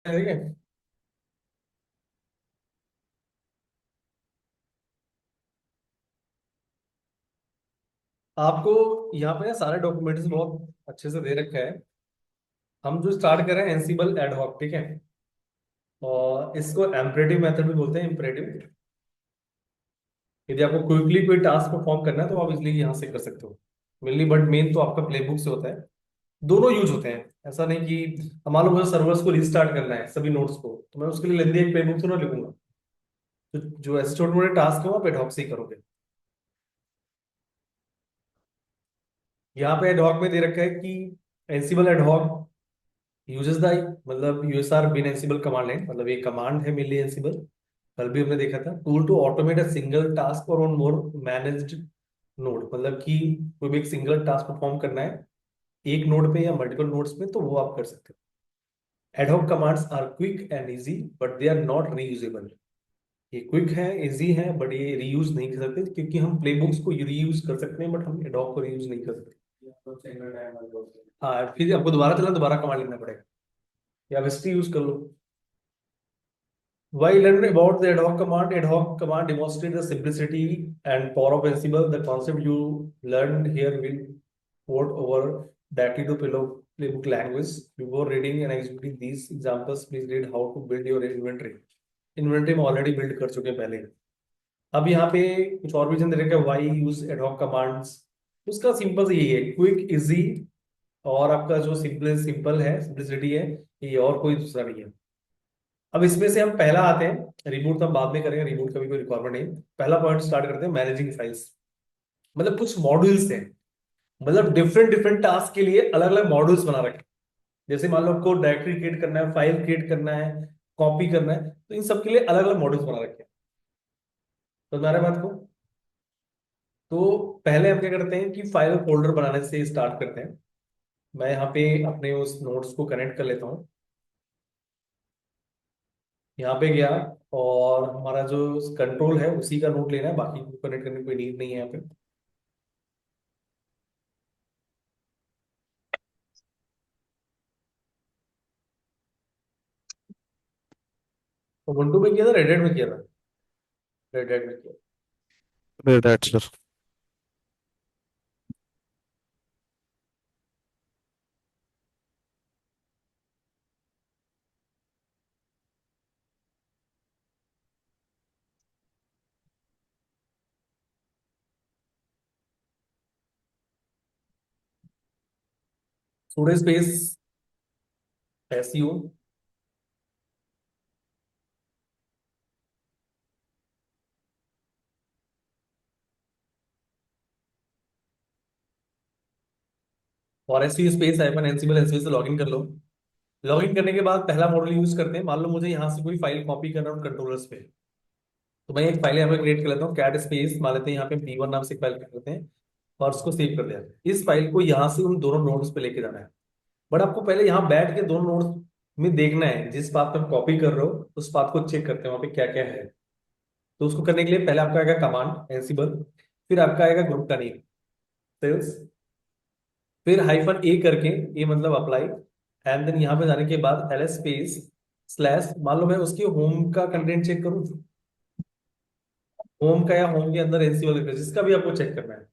ठीक है। आपको यहाँ पे ना सारे डॉक्यूमेंट्स बहुत अच्छे से दे रखा है। हम जो स्टार्ट कर रहे हैं एंसिबल एडहॉक, ठीक है। और इसको एम्परेटिव मेथड भी बोलते हैं, इम्परेटिव। यदि आपको क्विकली कोई टास्क परफॉर्म करना है तो आप इसलिए यहाँ से कर सकते हो मेनली, बट मेन तो आपका प्लेबुक से होता है। दोनों यूज होते हैं, ऐसा नहीं कि मान लो मुझे सर्वर्स को रिस्टार्ट करना है सभी नोड्स को, तो मैं उसके लिए लेंदी एक प्लेबुक तो ना लिखूंगा। तो जो ऐसे छोटे मोटे टास्क है वो आप एडहॉक से ही करोगे। यहाँ पे एडहॉक में दे रखा है कि एंसिबल एडहॉक यूजेस द, मतलब यूएसआर बिन एंसिबल कमांड लाइन, मतलब ये कमांड है मेनली एंसिबल। कल भी हमने देखा था, tool to automate a single task और ऑन मोर मैनेज्ड नोड, मतलब कि कोई भी एक सिंगल टास्क परफॉर्म करना है एक नोड पे या मल्टीपल नोड्स पे, तो वो आप कर सकते हो। Ad hoc commands are quick and easy but they are not reusable. ये क्विक है, इजी है, बट ये रीयूज नहीं कर सकते, क्योंकि हम प्लेबुक्स को रीयूज कर सकते हैं बट हम एडहॉक को रीयूज नहीं कर सकते। हाँ, फिर आपको दोबारा चलना, दोबारा कमांड लिखना पड़ेगा, या हिस्ट्री यूज कर लो। While learning about the ad hoc command demonstrates the simplicity and power of Ansible. The concept you learned here will port over directly to playbook language. Before reading and executing these examples, please read how to build your inventory. Inventory में already build कर चुके हैं पहले। अब यहाँ पे कुछ और भी जन रखा है, वाई यूज एडहॉक कमांड्स। उसका सिंपल से यही है, क्विक, इजी, और आपका जो सिंपल सिंपल है, सिंपलिसिटी है, ये और कोई दूसरा नहीं है। अब इसमें से हम पहला आते हैं, रिबूट तो हम बाद में करेंगे, रिबूट का भी कोई रिक्वायरमेंट नहीं। पहला पॉइंट स्टार्ट करते हैं, मैनेजिंग फाइल्स। मतलब कुछ मॉड्यूल्स हैं, मतलब डिफरेंट डिफरेंट टास्क के लिए अलग अलग मॉड्यूल्स बना रखे हैं। जैसे मान लो आपको डायरेक्टरी क्रिएट करना है, फाइल क्रिएट करना है, कॉपी करना है, तो इन सब के लिए अलग अलग मॉड्यूल्स बना रखे हैं। तो तुम्हारे बात को, तो पहले हम क्या करते हैं कि फाइल फोल्डर बनाने से स्टार्ट करते हैं। मैं यहाँ पे अपने उस नोट्स को कनेक्ट कर लेता हूँ। यहाँ पे गया, और हमारा जो कंट्रोल है उसी का नोट लेना है, बाकी को कनेक्ट करने की कोई नीड नहीं है यहाँ पे। उबंटू में किया था, रेड हैट में किया था? रेड हैट में किया। Great answer. Sudo space SEO. और SEO space hyphen Ansible SEO से लॉगिन कर लो। लॉगिन करने के बाद पहला मॉडल यूज करते हैं। मान लो मुझे यहाँ से कोई फाइल कॉपी करना है कंट्रोलर्स पे, तो मैं एक फाइल यहाँ पे क्रिएट कर लेता हूँ, कैट स्पेस मान लेते हैं, यहाँ पे P1 नाम से एक फाइल क्रिएट करते हैं, और उसको सेव कर दिया। इस फाइल को यहाँ से उन दोनों नोड्स पे लेके जाना है। बट आपको पहले यहाँ बैठ के दोनों नोड्स में देखना है, जिस बात पे आप कॉपी कर रहे हो उस बात को चेक करते हैं वहां पे क्या क्या है। तो उसको करने के लिए पहले आपका आएगा कमांड एंसिबल, फिर आपका आएगा ग्रुप का नेम सेल्स, फिर हाइफन ए करके, ए मतलब अप्लाई, एंड देन यहाँ पे जाने के बाद एल स्पेस स्लैश, मान लो मैं उसकी होम का कंटेंट चेक करूँ, होम का, या होम के अंदर एनसीबल जिसका भी आपको चेक करना है,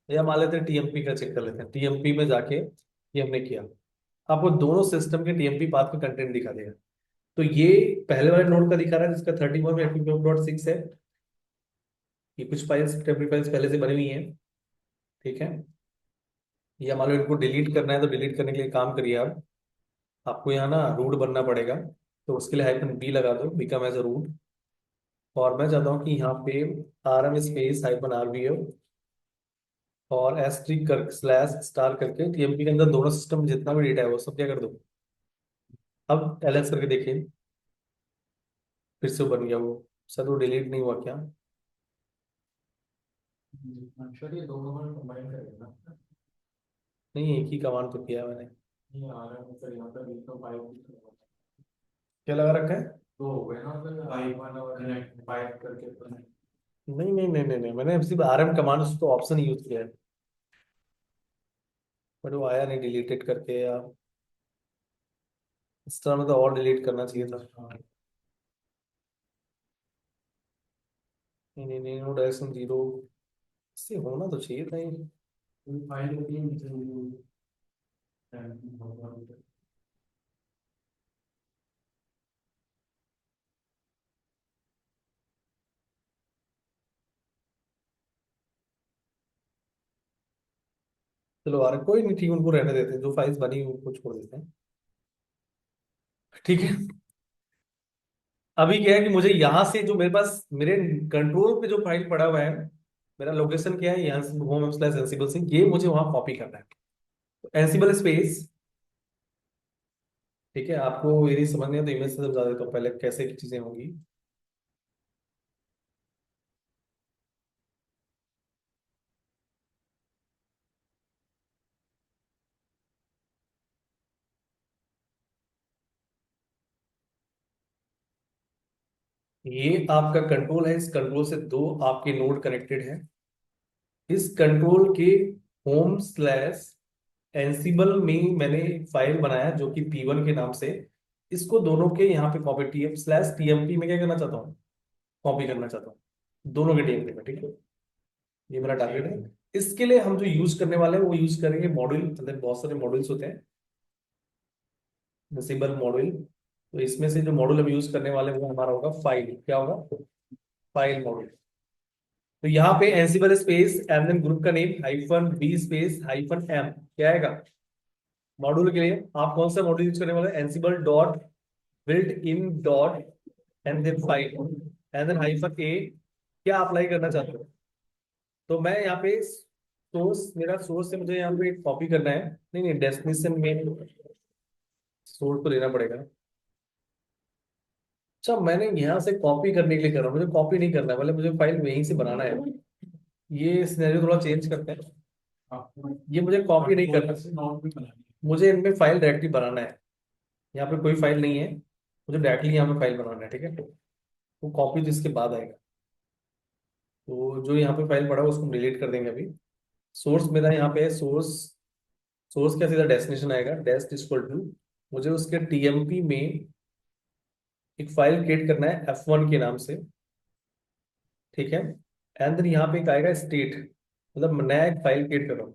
या मान लेते हैं टीएमपी का चेक कर लेते हैं, टीएमपी में जाके ये हमने किया, आपको दोनों सिस्टम के टीएमपी पाथ का कंटेंट दिखा देगा। तो ये पहले वाले नोड का दिखा रहा है जिसका 31 है। ये कुछ फाइल्स, टेम्पलेट फाइल्स पहले से बनी हुई हैं, ठीक है। या मान लो इनको डिलीट करना है, तो डिलीट करने के लिए काम करिए आप, आपको यहाँ ना रूट बनना पड़ेगा। तो उसके लिए हाइफन बी लगा दो, बिकम एज अ रूट। और मैं चाहता हूँ कि यहाँ पे R M space hyphen R B L और एस्ट्रिक कर स्लैश स्टार करके टीएमपी के अंदर दोनों सिस्टम में जितना भी डेटा है वो सब क्या कर दो। अब एलएस करके देखिए, फिर से वो बन गया वो। सर वो डिलीट नहीं हुआ क्या? Actually, ये दोनों में combine करेगा ना। नहीं, एक ही कमांड तो किया है मैंने। ये आ रहा है सर, यहाँ पर बीच में फाइव क्या लगा रखा है? तो हो गए ना सर, फाइव वन और कनेक्ट फाइव करके connect। नहीं नहीं नहीं नहीं नहीं, मैंने सिर्फ आर एम कमांड तो ऑप्शन यूज किया है, बट वो आया नहीं डिलीटेड करके, या इस तरह में तो और डिलीट करना चाहिए था। नहीं नहीं नहीं, नो डायरेक्शन जीरो, इससे होना तो चाहिए था ये। फाइल होती है नीचे चलो आ रहा, कोई नहीं, ठीक है, उनको रहने देते हैं, जो फाइल्स बनी हुई उनको छोड़ देते हैं। ठीक है। अभी क्या है कि मुझे यहाँ से जो मेरे पास मेरे कंट्रोल पे जो फाइल पड़ा हुआ है, मेरा लोकेशन क्या है, यहाँ से होम स्लैश एंसिबल सिंह, ये मुझे वहां कॉपी करना है। तो एंसिबल स्पेस, ठीक है, आपको यदि समझनी है तो इमेज से समझा देता हूँ पहले कैसे की चीजें होंगी। ये आपका कंट्रोल है, इस कंट्रोल से दो आपके नोड कनेक्टेड है। इस कंट्रोल के होम स्लैश एंसिबल में मैंने एक फाइल बनाया जो कि P1 के नाम से, इसको दोनों के यहाँ पे कॉपी टीएम स्लैश टीएमपी में क्या करना चाहता हूँ, कॉपी करना चाहता हूँ दोनों के टीएमपी में, ठीक है। ये मेरा टारगेट है। इसके लिए हम जो यूज करने वाले हैं वो यूज करेंगे मॉड्यूल, मतलब बहुत सारे मॉड्यूल्स होते हैं, एंसिबल मॉड्यूल। तो इसमें से जो मॉड्यूल हम यूज करने वाले हैं वो हमारा होगा फाइल, क्या होगा, फाइल मॉड्यूल। तो यहाँ पे Ansible space and then group का name hyphen B space hyphen m, क्या आएगा, मॉड्यूल के लिए आप कौन सा मॉड्यूल यूज करने वाले हैं, Ansible dot built in dot and then file and then hyphen a, क्या अप्लाई करना चाहते हो। तो मैं यहाँ पे सोर्स, मेरा सोर्स से मुझे यहाँ पे कॉपी करना है, नहीं नहीं डेस्टिनेशन में सोर्स को लेना पड़ेगा। अच्छा, मैंने यहाँ से कॉपी करने के लिए कर रहा हूँ, मुझे कॉपी नहीं करना है, मतलब मुझे फाइल वहीं से बनाना है। ये सिनेरियो थोड़ा चेंज करते हैं, ये मुझे कॉपी नहीं करना, नोट भी बनानी मुझे इनमें फाइल डायरेक्टली बनाना है। यहाँ पे कोई फाइल नहीं है, मुझे डायरेक्टली यहाँ पे फाइल बनाना है, ठीक है। वो कॉपी तो इसके बाद आएगा। तो जो यहाँ पे फाइल पड़ा है उसको डिलीट कर देंगे अभी। सोर्स मेरा यहाँ पे है, सोर्स, सोर्स क्या सीधा डेस्टिनेशन आएगा, डेस्ट इक्वल टू, मुझे उसके टीएमपी में एक फाइल क्रिएट करना है F1 के नाम से, ठीक है। एंड देन यहाँ पे एक आएगा स्टेट, मतलब नया एक फाइल क्रिएट कर रहा हूँ,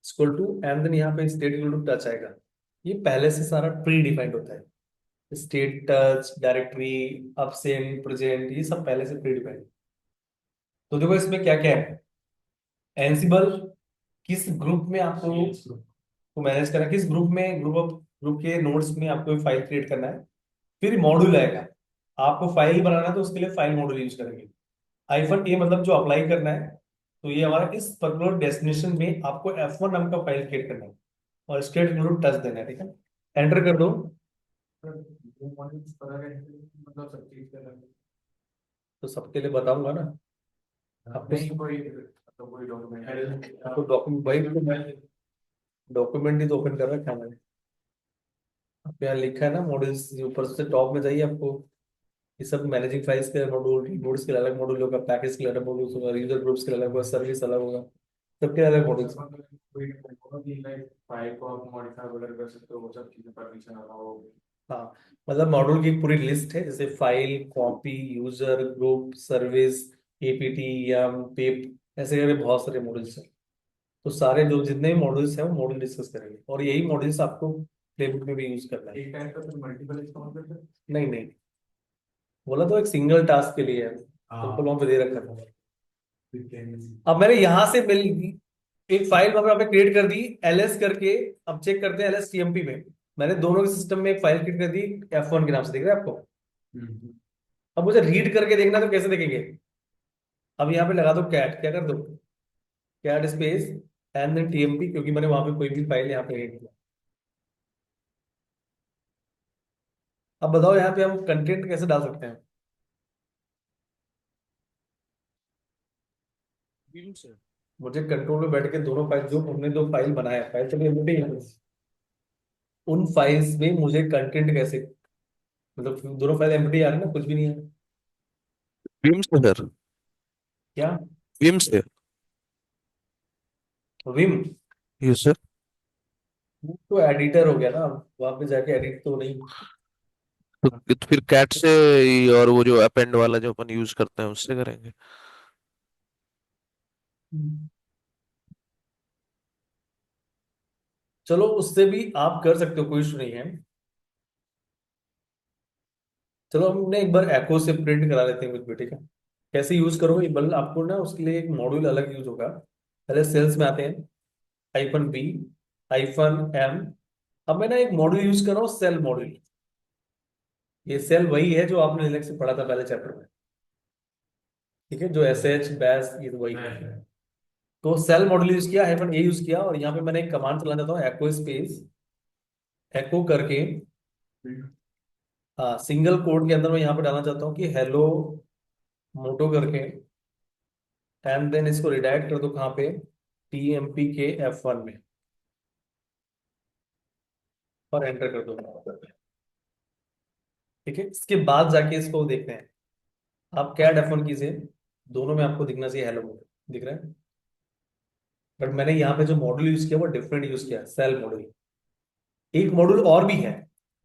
इक्वल टू, एंड देन यहाँ पे स्टेट इक्वल टू टच आएगा। ये पहले से सारा प्री डिफाइंड होता है, state touch directory absent present, ये सब पहले से प्री डिफाइंड। तो देखो इसमें क्या क्या है, एंसिबल किस ग्रुप में आपको को मैनेज करना है, किस ग्रुप में, ग्रुप के नोड्स में आपको फाइल क्रिएट करना है। फिर मॉड्यूल आएगा, आपको फाइल बनाना है तो उसके लिए फाइल मॉड्यूल यूज करेंगे। हाइफन ए मतलब जो अप्लाई करना है, तो ये हमारा इस पर्टिकुलर डेस्टिनेशन में आपको F1 नाम का फाइल क्रिएट करना है और स्टेट इक्वल टच देना है, ठीक है। एंटर कर दो। वो मॉड्यूल्स पता है मतलब सब चीज कर रहे हैं तो सबके लिए बताऊंगा ना आपको, नहीं कोई तो कोई डॉक्यूमेंट आपको डॉक्यूमेंट भाई, डॉक्यूमेंट ही तो ओपन कर रखा है मैंने। आप यहाँ लिखा है ना मॉड्यूल्स, ऊपर से टॉप में जाइए, आपको ये सब मैनेजिंग फाइल्स के मॉड्यूल, नोड्स के अलग मॉड्यूल होगा, पैकेज के अलग मॉड्यूल होगा, यूजर ग्रुप्स के अलग होगा, सर्विस अलग होगा, सबके अलग मॉड्यूल्स। कोई फाइल को आप मॉडिफाई वगैरह कर सकते हो वो सब चीजें परमिशन अलाउ होगी हाँ, मतलब मॉड्यूल की एक पूरी लिस्ट है, जैसे file, copy, user group, service, APT या पेप, ऐसे करके बहुत सारे मॉड्यूल्स हैं। तो सारे जो जितने भी मॉड्यूल्स हैं वो मॉड्यूल डिस्कस करेंगे, और यही मॉड्यूल्स आपको प्लेबुक में भी यूज करना है। एक टाइम पे फिर मल्टीपल इस्तेमाल करते हैं नहीं नहीं, बोला तो एक सिंगल टास्क के लिए है, सिंपल वहां पे दे रखा था। अब मैंने यहां से मिल एक फाइल वहां पे क्रिएट कर दी एलएस करके। अब चेक करते हैं एलएस टीएमपी में, मैंने दोनों के सिस्टम में एक फाइल क्रिएट कर दी F1 के नाम से, दिख रहा है आपको। अब मुझे रीड करके देखना तो कैसे देखेंगे, अब यहाँ पे लगा दो कैट, क्या कर दो, cat space and then TMP, क्योंकि मैंने वहां पे कोई भी फाइल यहाँ पे नहीं किया। अब बताओ यहाँ पे हम कंटेंट कैसे डाल सकते हैं। मुझे कंट्रोल में बैठ के दोनों फाइल, जो हमने दो फाइल बनाया, फाइल चलिए एमटी है, उन फाइल्स में मुझे कंटेंट कैसे, मतलब दोनों फाइल एमटी आ रही है ना, कुछ भी नहीं है। विम से सर। क्या, विम से। Vim, yes sir. वो तो एडिटर हो गया ना, वहां पे जाके एडिट तो नहीं। तो फिर कैट से और वो जो अपेंड वाला जो अपन यूज करते हैं उससे करेंगे। हम्म। चलो उससे भी आप कर सकते हो, कोई इशू नहीं है। चलो हमने एक बार एको से प्रिंट करा लेते हैं कुछ भी, ठीक है। कैसे यूज करोगे, बल आपको ना उसके लिए एक मॉड्यूल अलग यूज होगा। पहले सेल्स में आते हैं, -B, -M। अब मैं ना एक मॉड्यूल यूज कर रहा हूँ, सेल मॉड्यूल। ये सेल वही है जो आपने लिनक्स में पढ़ा था पहले चैप्टर में, ठीक है, जो SH बैश ये तो वही है। तो सेल मॉड्यूल यूज किया, -A यूज किया, और यहाँ पे मैंने एक कमांड चलाना चाहता हूँ, एको स्पेस एको करके। हाँ, सिंगल कोड के अंदर मैं यहाँ पे डालना चाहता हूँ कि हेलो मोटो करके, एंड देन इसको रिडायरेक्ट कर दो कहाँ पे, TMP के F1 में, और एंटर कर दो। ठीक है, इसके बाद जाके इसको देखते हैं। आप कैट F1 कीजिए, दोनों में आपको दिखना चाहिए हेलो मोटो, दिख रहा है। बट मैंने यहाँ पे जो मॉड्यूल यूज किया वो डिफरेंट यूज किया, सेल मॉड्यूल। एक मॉड्यूल और भी है,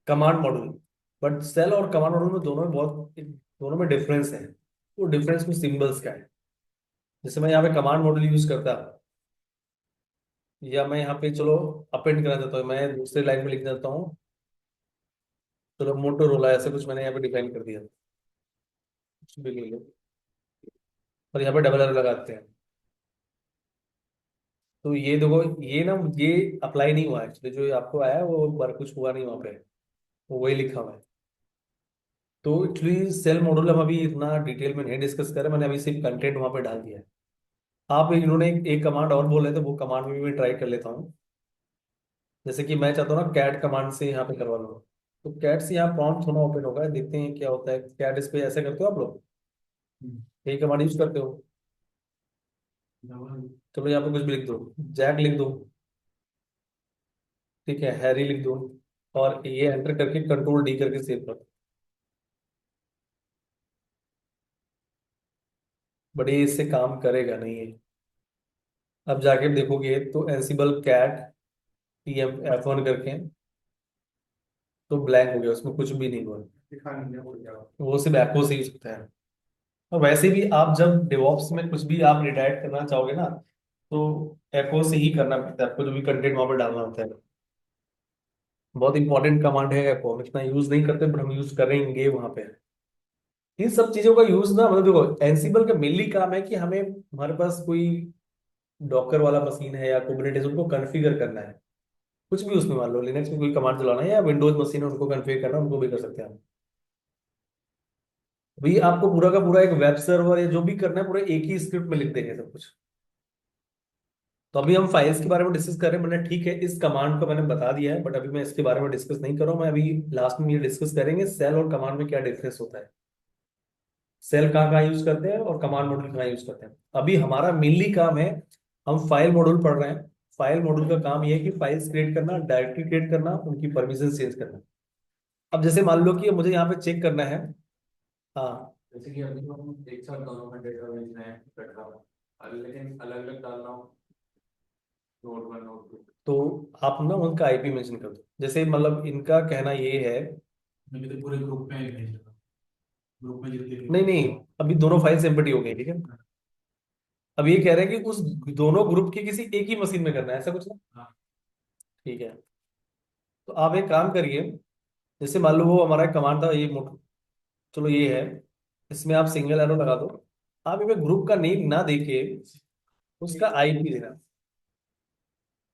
कमांड मॉड्यूल। बट सेल और कमांड मॉड्यूल में दोनों में दोनों में डिफरेंस है। वो डिफरेंस कुछ सिंबल्स का है। जैसे मैं यहाँ पे कमांड मॉड्यूल यूज करता, या मैं यहाँ पे चलो अपेंड करना चाहता हूँ, मैं दूसरे लाइन में लिख देता हूँ, चलो मोटोरोला ऐसे कुछ मैंने यहाँ पे डिफाइन कर दिया, कुछ भी ले लो, और यहाँ पे डबल एरो लगाते हैं। तो ये देखो, ये ना ये अप्लाई नहीं हुआ है एक्चुअली, जो आपको आया है वो बार कुछ हुआ नहीं वहाँ पे, वो वही लिखा हुआ है। तो एक्चुअली सेल मॉड्यूल हम अभी इतना डिटेल में नहीं डिस्कस कर रहे, मैंने अभी सिर्फ कंटेंट वहाँ पे डाल दिया है। आप इन्होंने एक कमांड और बोले तो वो कमांड में भी मैं ट्राई कर लेता हूँ। जैसे कि मैं चाहता हूँ ना कैट कमांड से यहाँ पे करवा लो, तो कैट से यहाँ प्रॉम्प्ट होना ओपन होगा, देखते हैं क्या होता है। कैट इस पे ऐसे करते हो आप लोग, यही कमांड यूज करते हो। चलो यहाँ पे कुछ भी लिख दो, जैक लिख दो, ठीक है, हैरी लिख दो, और ये एंटर करके Ctrl D करके सेव कर दो। बट ये इससे काम करेगा नहीं है। अब जाके देखोगे तो एनसिबल कैट TM F1 करके, तो ब्लैंक हो गया, उसमें कुछ भी नहीं हुआ। वो सिर्फ एको से ही सकता है। और वैसे भी आप जब डेवॉप्स में कुछ भी आप रिडायरेक्ट करना चाहोगे ना, तो एको से ही करना पड़ता है आपको, जो भी कंटेंट वहां पर डालना होता है। बहुत इंपॉर्टेंट कमांड है एको, हम इतना यूज नहीं करते बट हम यूज करेंगे वहां पे। इन सब चीजों का यूज ना, मतलब देखो एनसिबल का मेनली काम है कि हमें, हमारे पास कोई डॉकर वाला मशीन है या कुबरनेटिस, उनको कॉन्फ़िगर करना है। कुछ भी उसमें मान लो लिनक्स में कोई कमांड चलाना है, या विंडोज मशीन है उनको कॉन्फ़िगर करना है, उनको भी कर सकते हैं हम। भाई आपको पूरा का पूरा एक वेब सर्वर या जो भी करना है पूरा एक ही स्क्रिप्ट में लिख देंगे सब कुछ। तो अभी हम फाइल्स के बारे में डिस्कस कर रहे हैं, मैंने ठीक है इस कमांड को मैंने बता दिया है, बट अभी मैं इसके बारे में डिस्कस नहीं कर रहा हूँ। मैं अभी लास्ट में ये डिस्कस करेंगे सेल और कमांड में क्या डिफरेंस होता है, सेल कहाँ कहाँ यूज करते हैं और कमांड मॉड्यूल कहाँ यूज करते हैं। अभी हमारा मेनली काम है, हम फाइल मॉड्यूल पढ़ रहे हैं। फाइल मॉड्यूल का काम ये है कि फाइल्स क्रिएट करना, डायरेक्टरी क्रिएट करना, उनकी परमिशन चेंज करना। अब जैसे मान लो कि मुझे यहाँ पे चेक करना है। हाँ, जैसे कि अभी तो हम एक साथ दोनों का डेटा भेजना है कटरा लेकिन अलग अलग डालना हो, नोट वन नोट टू। तो आप ना उनका IP मेंशन कर दो, जैसे मतलब इनका कहना ये है। मैं तो पूरे ग्रुप में भेज रहा हूँ, ग्रुप में जितने भी नहीं नहीं, अभी दोनों फाइल्स एम्प्टी हो गई, ठीक है। अब ये कह रहे हैं कि उस दोनों ग्रुप के किसी एक ही मशीन में करना है, ऐसा कुछ ना। हाँ। ठीक है, तो आप एक काम करिए, जैसे मान लो वो हमारा कमांड था ये मोटो, चलो ये है, इसमें आप सिंगल एरो लगा दो। आप इसमें ग्रुप का नेम ना देके उसका IP देना।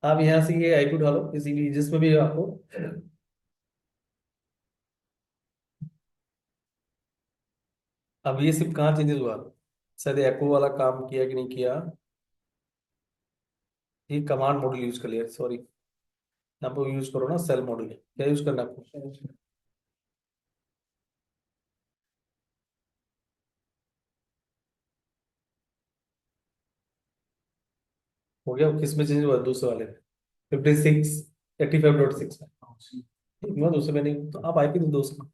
आप यहाँ से ये IP उठा लो किसी भी जिसमें भी आपको। अब ये सिर्फ कहाँ चेंजेस हुआ, शायद एको वाला काम किया कि नहीं किया। ये कमांड मॉड्यूल यूज कर लिया, सॉरी। यहाँ पे यूज करो ना सेल मॉड्यूल, क्या यूज करना है आपको। हो गया, किस में चेंज हुआ, दूसरे वाले 56 85.6 में। ठीक हुआ, दूसरे में नहीं, तो आप IP दे दो उसका।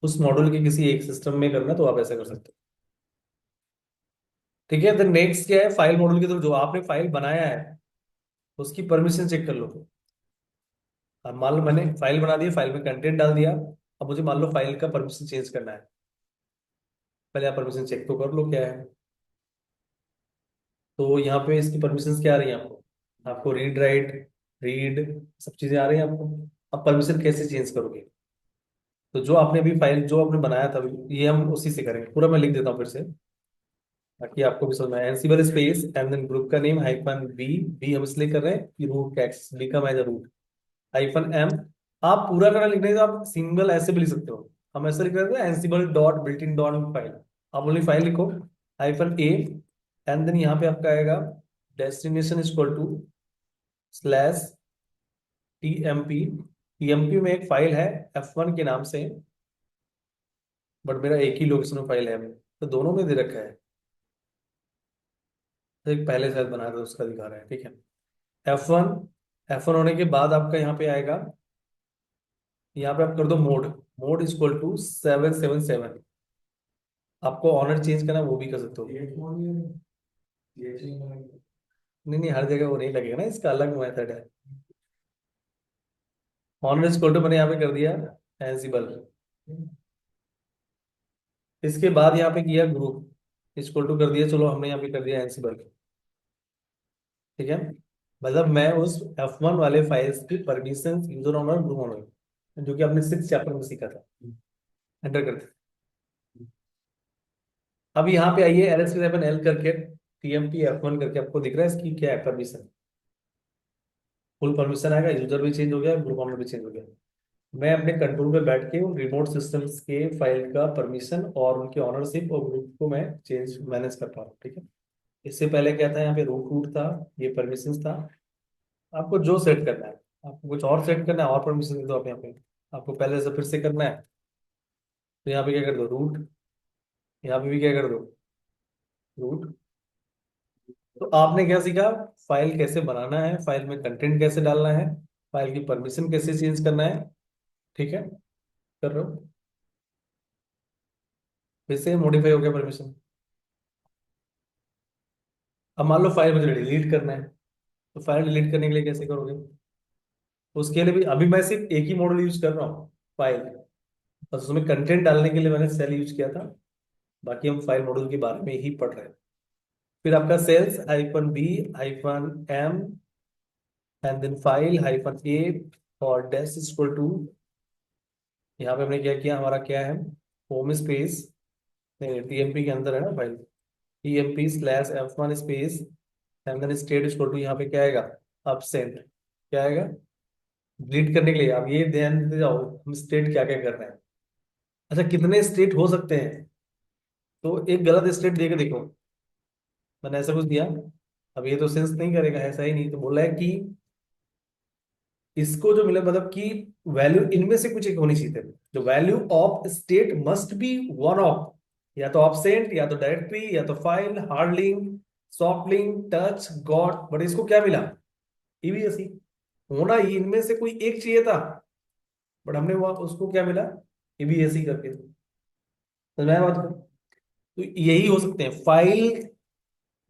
उस मॉड्यूल के किसी एक सिस्टम में करना तो आप ऐसा कर सकते हो। ठीक है, तो नेक्स्ट क्या है, फाइल मॉड्यूल की तरफ जो आपने फाइल बनाया है उसकी परमिशन चेक कर लो। अब मान लो मैंने फाइल बना दी, फाइल में कंटेंट डाल दिया। अब मुझे मान लो फाइल का परमिशन चेंज करना है। पहले आप परमिशन चेक तो कर लो क्या है। तो यहाँ पे इसकी परमिशंस क्या आ रही है आपको? आपको रीड राइट, रीड, सब चीजें आ रही हैं आपको। अब परमिशन कैसे चेंज करोगे? तो जो आपने अभी फाइल जो आपने बनाया था, ये हम उसी से करेंगे। पूरा मैं लिख देता हूँ फिर से, ताकि आपको भी समझ में आए। Ansible space and then group का नेम हाइफन बी। बी हम इसलिए कर रहे हैं कि रूट का एक्सेस बी का मैज रूट, हाइफन एम। आप पूरा करना लिख रहे हैं तो आप सिंगल ऐसे भी लिख सकते हो। हम ऐसे लिख रहे थे Ansible dot built in dot file. आप ओनली फाइल लिखो, हाइफन ए, एंड देन यहाँ पे आपका आएगा destination equal to slash TMP. TMP में एक फाइल है F1 के नाम से, बट मेरा एक ही लोकेशन में फाइल है, तो दोनों में दे रखा है। तो एक पहले शायद बनाया था उसका दिखा रहा है, ठीक है। F1, F1 होने के बाद आपका यहाँ पे आएगा, यहाँ पे आप कर दो मोड, मोड इक्वल टू 777। आपको ऑनर चेंज करना है, वो भी कर सकते हो। नहीं नहीं, हर जगह वो नहीं लगेगा ना, इसका अलग मेथड है। ऑनर इक्वल टू मैंने यहाँ पे कर दिया एनसिबल। इसके बाद यहाँ पे किया ग्रुप इक्वल टू कर दिया, चलो हमने यहाँ पे कर दिया एनसिबल, ठीक है। मतलब मैं उस F1 वाले फाइल्स की permission user owner group owner, जो कि आपने 6 चैप्टर में सीखा था, एंटर करते। अब यहाँ पे आइए LS7L करके TMP F1 करके, आपको दिख रहा है इसकी क्या है परमिशन? फुल परमिशन आएगा, यूजर भी चेंज हो गया, ग्रुप ऑनर भी चेंज हो गया। मैं अपने कंट्रोल पे बैठ के उन रिमोट सिस्टम्स के फाइल का परमिशन और उनके ऑनरशिप और ग्रुप को मैं चेंज मैनेज कर पा रहा हूँ, ठीक है। इससे पहले क्या था, यहाँ पे रूट रूट था, ये परमिशन था। आपको जो सेट करना है, आपको कुछ और सेट करना है और परमिशन दे दो आप यहाँ पे। आपको पहले से फिर से करना है, तो यहाँ पे क्या कर दो रूट, यहाँ पे भी क्या कर दो रूट। तो आपने क्या सीखा? फाइल कैसे बनाना है, फाइल में कंटेंट कैसे डालना है, फाइल की परमिशन कैसे चेंज करना है, ठीक है। कर रहे हो, फिर से मॉडिफाई हो गया परमिशन। अब मान लो फाइल मुझे डिलीट करना है, तो फाइल डिलीट करने के लिए कैसे करोगे? उसके लिए भी अभी मैं सिर्फ एक ही मॉडल यूज कर रहा हूँ, फाइल। बस उसमें कंटेंट डालने के लिए मैंने सेल यूज किया था। बाकी हम फाइल मॉडल के बारे में ही पढ़ रहे हैं। फिर आपका sales hyphen b hyphen m, and then file hyphen a, और डेस इक्वल टू, यहाँ पे हमने क्या किया, हमारा क्या है, होम स्पेस, टीएमपी के अंदर है ना file, TMP slash F1 space, and then state equal to, यहाँ पे क्या आएगा, अपसेंट। क्या आएगा? डिलीट करने के लिए आप ये ध्यान देते जाओ हम स्टेट क्या क्या कर रहे हैं। अच्छा, कितने स्टेट हो सकते हैं? तो एक गलत स्टेट दे के देखो, मैंने ऐसा कुछ दिया, अब ये तो सेंस नहीं करेगा, ऐसा ही नहीं, तो बोला है कि इसको जो मिला मतलब कि वैल्यू इनमें से कुछ एक होनी चाहिए थी। जो value of state must be one of, या तो ऑब्सेंट, या तो डायरेक्टरी, या तो file, hard link, soft link, touch, got. But इसको क्या मिला? ईवीएसई। होना ही इनमें से कोई एक चाहिए था, बट हमने वो उसको क्या मिला, ईवीएसई करके। समझ में आया बात को? तो यही हो सकते हैं फाइल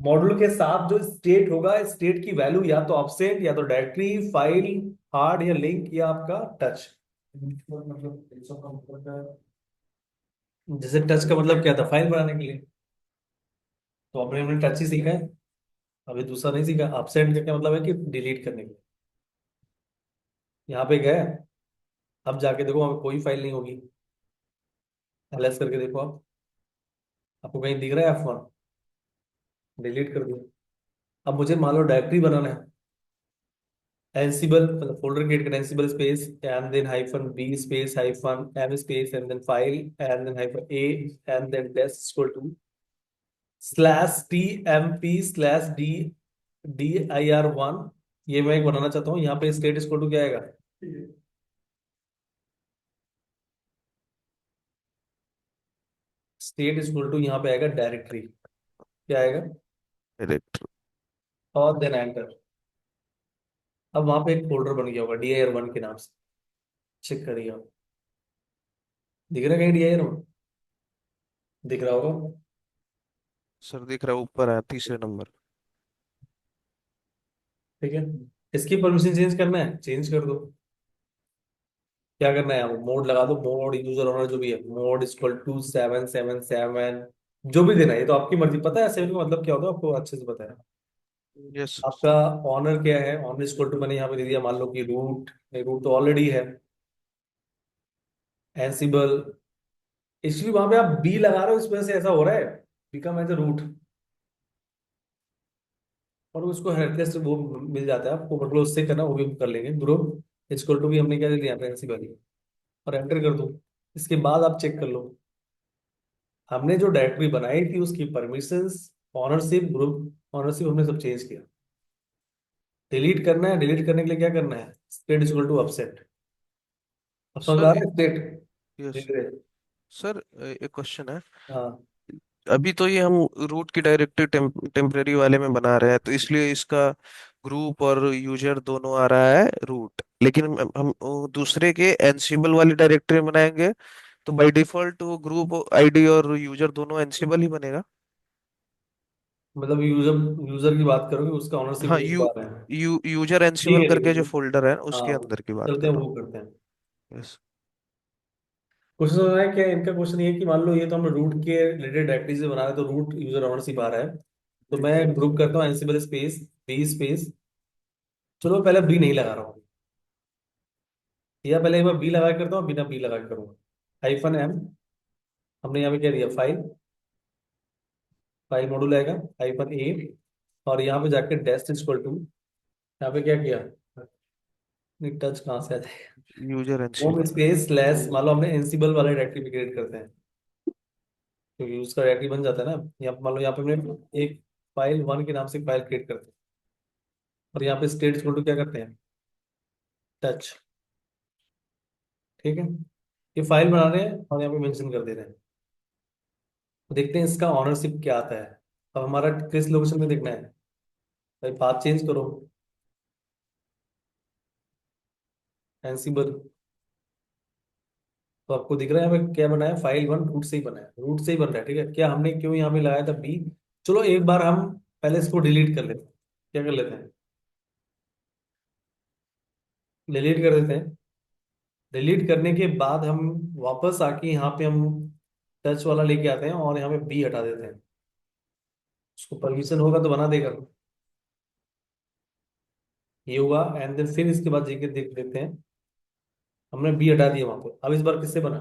मॉड्यूल के साथ जो स्टेट होगा, स्टेट की वैल्यू या तो ऑब्सेंट, या तो डायरेक्टरी, फाइल, हार्ड या लिंक, या आपका टच। मतलब जैसे टच का मतलब क्या था, फाइल बनाने के लिए, तो अपने हमने टच ही सीखा है, अभी दूसरा नहीं सीखा। ऑब्सेंट का क्या मतलब है कि डिलीट करने के लिए। यहाँ पे गए, अब जाके देखो वहां पे कोई फाइल नहीं होगी, एलएस करके देखो आप, आपको कहीं दिख रहा है F1? डिलीट कर दिया। अब मुझे मान लो डायरेक्टरी बनाना है, एनसिबल मतलब फोल्डर क्रिएट करना है, Ansible space and then hyphen B space hyphen M space and then file and then hyphen A and then dest equal to slash T M P slash D DIR1। ये मैं एक बनाना चाहता हूँ, यहाँ पे state equal to क्या आएगा, state equal to यहाँ पे आएगा डायरेक्टरी। क्या आएगा? डायरेक्ट। और देन एंटर। अब वहां पे एक फोल्डर बन गया होगा DIR1 के नाम से, चेक करिए आप, दिख रहा है कहीं DIR1? दिख रहा होगा। सर दिख रहा है, ऊपर है तीसरे नंबर। ठीक है, इसकी परमिशन चेंज करना है, चेंज कर दो। क्या करना है, आप मोड लगा दो, मोड यूजर ऑनर जो भी है, मोड इक्वल टू 777, जो भी देना है, ये तो आपकी मर्जी। पता है 7 का मतलब क्या होता है आपको अच्छे से पता है। यस। आपका ऑनर क्या है, ऑनर इक्वल टू मैंने यहाँ पे दे दिया, मान लो कि रूट, रूट तो ऑलरेडी है, एंसिबल। एक्चुअली वहां पे आप बी लगा रहे हो, इस वजह से ऐसा हो रहा है, बिकम एज रूट, और उसको हेल्पलेस वो मिल जाता है आपको, मतलब उससे करना वो भी हम कर लेंगे। ग्रुप इक्वल टू भी हमने क्या दे दिया एंसिबल, और एंटर कर दो। इसके बाद आप चेक कर लो, हमने जो डायरेक्टरी बनाई थी उसकी परमिशंस, ऑनरशिप, ग्रुप ऑनरशिप हमने सब चेंज किया। डिलीट करना है, डिलीट करने के लिए क्या करना है, स्टेट इक्वल टू अपसेट। अब समझ आ सर रहा है स्टेट, यस धीरे धीरे। सर, एक क्वेश्चन है। हाँ, अभी तो ये हम रूट की डायरेक्टरी टेम्परेरी वाले में बना रहे हैं, तो इसलिए इसका ग्रुप और यूजर दोनों आ रहा है रूट, लेकिन हम वो दूसरे के एनसिबल वाली डायरेक्टरी में बनाएंगे तो बाय डिफॉल्ट वो ग्रुप आईडी और यूजर दोनों एनसिबल ही बनेगा। मतलब यूजर, यूजर की बात करोगे, उसका ऑनरशिप हाँ, रूट यू बार है। यू यूजर ठीक एनसिबल है, ठीक करके है। जो फोल्डर है उसके हाँ, अंदर की बात चलते कर हैं रहा वो करते हैं। हूँ। यस। क्वेश्चन हो रहा है क्या, इनका क्वेश्चन ये है कि मान लो ये तो हम रूट के रिलेटेड डायरेक्टरी से बना रहे हैं, तो रूट यूजर ऑनरशिप आ रहा है, तो मैं ग्रुप करता हूँ एनसिबल स्पेस बी स्पेस, चलो पहले बी नहीं लगा रहा हूँ, या पहले एक बार बी लगा के करता हूँ, बिना बी लगा के करूँगा। हाइफन एम, हमने यहाँ पे क्या दिया, फाइल, फाइल मॉड्यूल आएगा, हाइफन ए, और यहाँ पे जाके डेस्ट इक्वल टू, यहाँ पे क्या किया, नहीं टच कहाँ से आ जाएगा, यूजर होम एनसिबल। स्पेस स्लैश, मान लो हमने एनसिबल वाला डायरेक्टरी क्रिएट करते हैं, क्योंकि उसका डायरेक्टरी बन जाता है ना। यहाँ मान लो यहाँ पे हमने एक फाइल वन के नाम से फाइल क्रिएट करते हैं, और यहाँ पे स्टेट इक्वल टू क्या करते हैं, टच। ठीक है, ये फाइल बना रहे हैं और यहाँ पे मेंशन कर दे रहे हैं। तो देखते हैं इसका ऑनरशिप क्या आता है। अब हमारा किस लोकेशन में देखना है, भाई पाथ चेंज करो, एनसिबल, तो आपको दिख रहा है यहाँ पे क्या बना है, फाइल वन रूट से ही बना है, रूट से ही बन रहा है। ठीक है, क्या हमने क्यों यहाँ पे लगाया था बी, चलो एक बार हम पहले इसको डिलीट कर लेते हैं। क्या कर लेते हैं, डिलीट कर देते हैं। डिलीट करने के बाद हम वापस आके यहाँ पे हम टच वाला लेके आते हैं और यहाँ पे बी हटा देते हैं, उसको परमिशन होगा तो बना देगा, ये होगा। एंड देन फिर इसके बाद जाके देख लेते हैं, हमने बी हटा दिया वहां पे। अब इस बार किससे बना,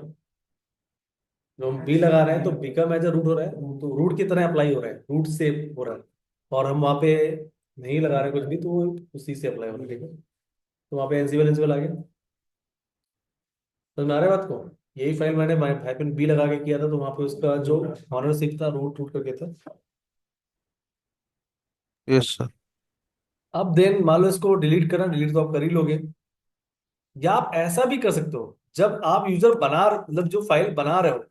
जो हम बी लगा रहे हैं तो बी का मेजर रूट हो रहा है, तो रूट की तरह अप्लाई हो रहा है, रूट से हो रहा है। और हम वहाँ पे नहीं लगा रहे कुछ भी, तो वो उसी से अप्लाई हो रहा है। ठीक है, तो वहाँ पे एनसिबल एनसिबल आ गया। समझ में आ रहा है बात को, यही फाइल मैंने हाइफन बी लगा के किया था, तो वहाँ पे उसका जो ऑनरशिप था रूट रूट करके था। Yes sir. अब देन मान लो इसको डिलीट करना, डिलीट तो आप कर ही लोगे, या आप ऐसा भी कर सकते हो, जब आप यूजर बना, मतलब जो फाइल बना रहे हो,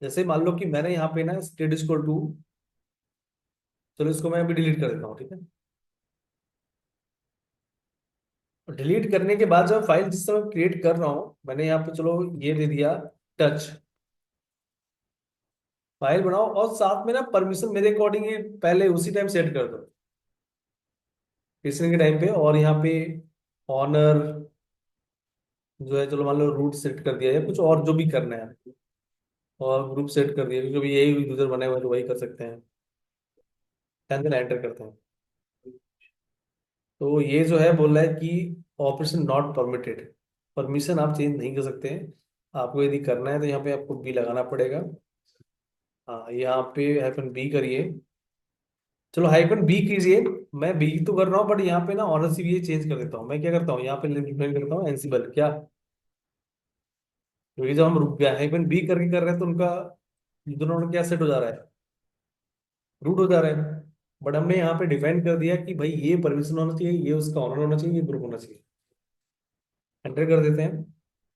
जैसे मान लो कि मैंने यहाँ पे ना स्टेट इक्वल टू, चलो इसको मैं अभी डिलीट कर देता हूँ। ठीक है, डिलीट करने के बाद जब फाइल जिस समय क्रिएट कर रहा हूँ, मैंने यहाँ पे चलो ये दे दिया टच, फाइल बनाओ, और साथ में ना परमिशन मेरे अकॉर्डिंग ये पहले उसी टाइम सेट कर दो, क्रिएशन के टाइम पे। और यहाँ पे ऑनर जो है, चलो मान लो रूट सेट कर दिया, या कुछ और जो भी करना है, और ग्रुप सेट कर दिया, क्योंकि यही यूजर बने हुए हैं तो वही कर सकते हैं। एंड एंटर करते हैं, तो ये जो है बोल रहा है कि ऑपरेशन नॉट परमिटेड, परमिशन आप चेंज नहीं कर सकते हैं। आपको यदि करना है तो यहाँ पे आपको बी लगाना पड़ेगा। हाँ, यहाँ पे हाइफन बी करिए, चलो हाइफन बी कीजिए। मैं बी तो कर रहा हूँ, बट यहाँ पे ना ऑनरशिप ये चेंज कर देता हूँ। मैं क्या करता हूँ, यहाँ पे डिफाइन करता हूँ एनसिबल क्या, क्योंकि जब हम हाइफन बी करके कर रहे हैं तो उनका दोनों का क्या सेट हो जा रहा है, रूट हो जा रहा है। बट हमने यहाँ पे डिफाइन कर दिया कि भाई ये परमिशन होना चाहिए, ये उसका ऑनर होना चाहिए, ये ग्रुप होना चाहिए। एंटर कर देते हैं।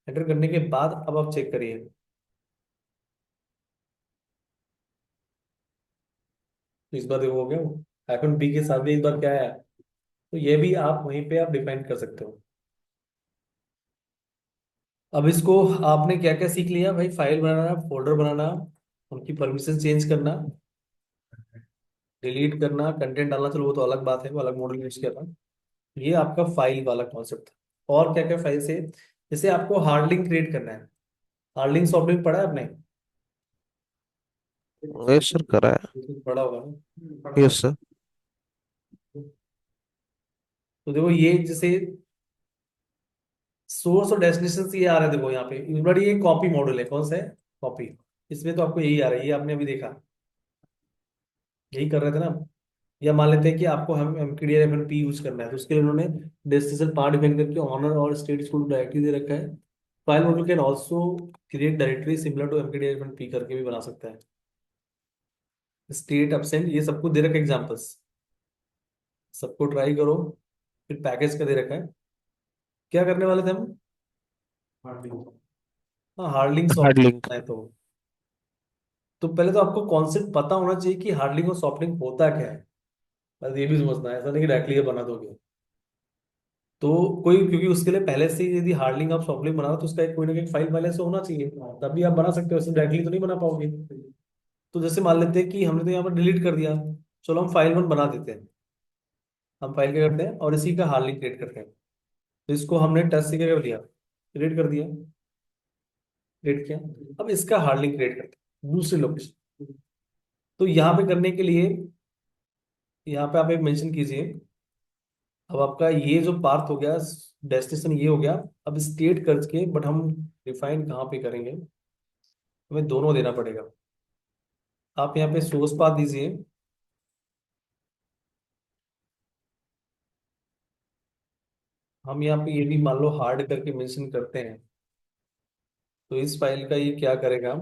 एंटर करने के बाद अब आप चेक करिए, तो इस बार देखो हो गया वो, हाइफन बी के साथ भी इस बार क्या है, तो ये भी आप वहीं पे आप डिफाइन कर सकते हो। अब इसको आपने क्या क्या सीख लिया भाई, फाइल बनाना, फोल्डर बनाना, उनकी परमिशन चेंज करना, डिलीट करना, कंटेंट डालना, चलो वो तो अलग बात है, वो अलग मॉडल यूज किया था। ये आपका फाइल वाला कॉन्सेप्ट था। और क्या क्या फाइल से, जैसे आपको हार्ड लिंक क्रिएट करना है, हार्ड लिंक सॉफ्ट लिंक पढ़ा है आपने? यस सर, करा है। पढ़ा होगा ना? Yes sir. तो देखो ये जैसे सोर्स और डेस्टिनेशन ये आ रहा है, देखो यहाँ पे बड़ी ये कॉपी मॉडल है, कौन सा है? कॉपी। इसमें तो आपको यही आ रहा है, ये आपने अभी देखा, यही कर रहे थे ना। या मान लेते हैं कि आपको हम MKDFP यूज करना है, तो उसके लिए उन्होंने डेस्टिनेशन पार्ट डिफाइन करके ऑनर और स्टेट को डायरेक्टली दे रखा है। File model can also create directory similar to MKDFP करके भी बना सकता है। स्टेट एब्सेंट ये सबको दे रखा है एग्जाम्पल्स, सबको ट्राई करो। फिर पैकेज का दे रखा है, क्या करने वाले थे हम? हाँ, hard link hard soft link. है तो पहले तो आपको कॉन्सेप्ट पता होना चाहिए कि हार्ड लिंक और सॉफ्ट लिंक होता क्या है। बस ये भी समझना है, ऐसा नहीं कि डायरेक्टली ये बना दोगे। तो कोई, क्योंकि उसके लिए पहले से ही यदि हार्ड लिंक आप सॉफ्ट लिंक बना रहे हो तो उसका एक कोई ना कोई फाइल पहले से होना चाहिए, तभी आप बना सकते हो, ऐसे डायरेक्टली तो नहीं बना पाओगे। तो जैसे मान लेते हैं कि हमने तो यहाँ पर डिलीट कर दिया, चलो हम फाइल 1 बना देते हैं। हम फाइल क्या करते हैं और इसी का हार्ड लिंक क्रिएट करते हैं। तो इसको हमने टच से क्या कर दिया, क्रिएट कर दिया, क्रिएट किया। अब इसका हार्ड लिंक क्रिएट करते हैं दूसरे लोकेशन। तो यहाँ पे करने के लिए यहाँ पे आप एक मेंशन कीजिए। अब आपका ये जो पाथ हो गया, डेस्टिनेशन ये हो गया। अब स्टेट करके, बट हम डिफाइन कहाँ पे करेंगे, हमें दोनों देना पड़ेगा। आप यहाँ पे सोर्स पाथ दीजिए। हम यहाँ पे ये भी मान लो हार्ड करके मेंशन करते हैं, तो इस फाइल का ये क्या करेगा,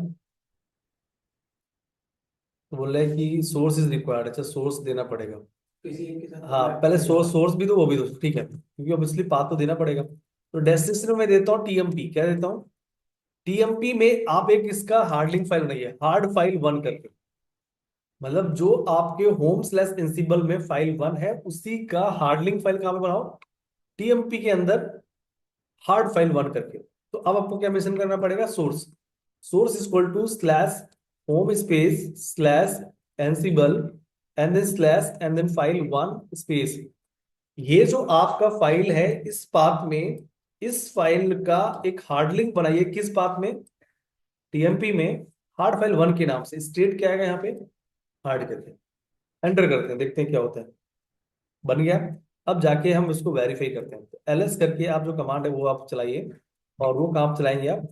तो बोल रहा है कि सोर्स इज रिक्वायर्ड। अच्छा, सोर्स देना पड़ेगा। हाँ, पहले सोर्स सोर्स भी दो, वो भी दो, ठीक है, क्योंकि ऑब्वियसली पाथ तो देना पड़ेगा। तो डेस्टिनेशन में देता हूँ TMP, क्या देता हूँ? TMP में आप एक इसका हार्ड लिंक फाइल बनाइए, हार्ड फाइल 1 करके। मतलब जो आपके होम/एंसिबल में फाइल 1 है, उसी का हार्ड लिंक फाइल कहाँ पे बनाओ? TMP के अंदर, हार्ड फाइल 1 करके। तो अब आपको क्या मेंशन करना पड़ेगा? Source. Source is equal to slash home space slash Ansible and then slash and then file 1 space. ये जो आपका फाइल है, इस पाथ में, इस फाइल का एक हार्ड लिंक बनाइए। किस पाथ में? TMP में, हार्ड फाइल 1 के नाम से। स्टेट क्या आएगा यहाँ पे? हार्ड करके एंटर करते हैं, देखते हैं क्या होता है। बन गया। अब जाके हम इसको वेरीफाई करते हैं, तो LS करके आप जो कमांड है वो आप चलाइए। और वो काम चलाएंगे आप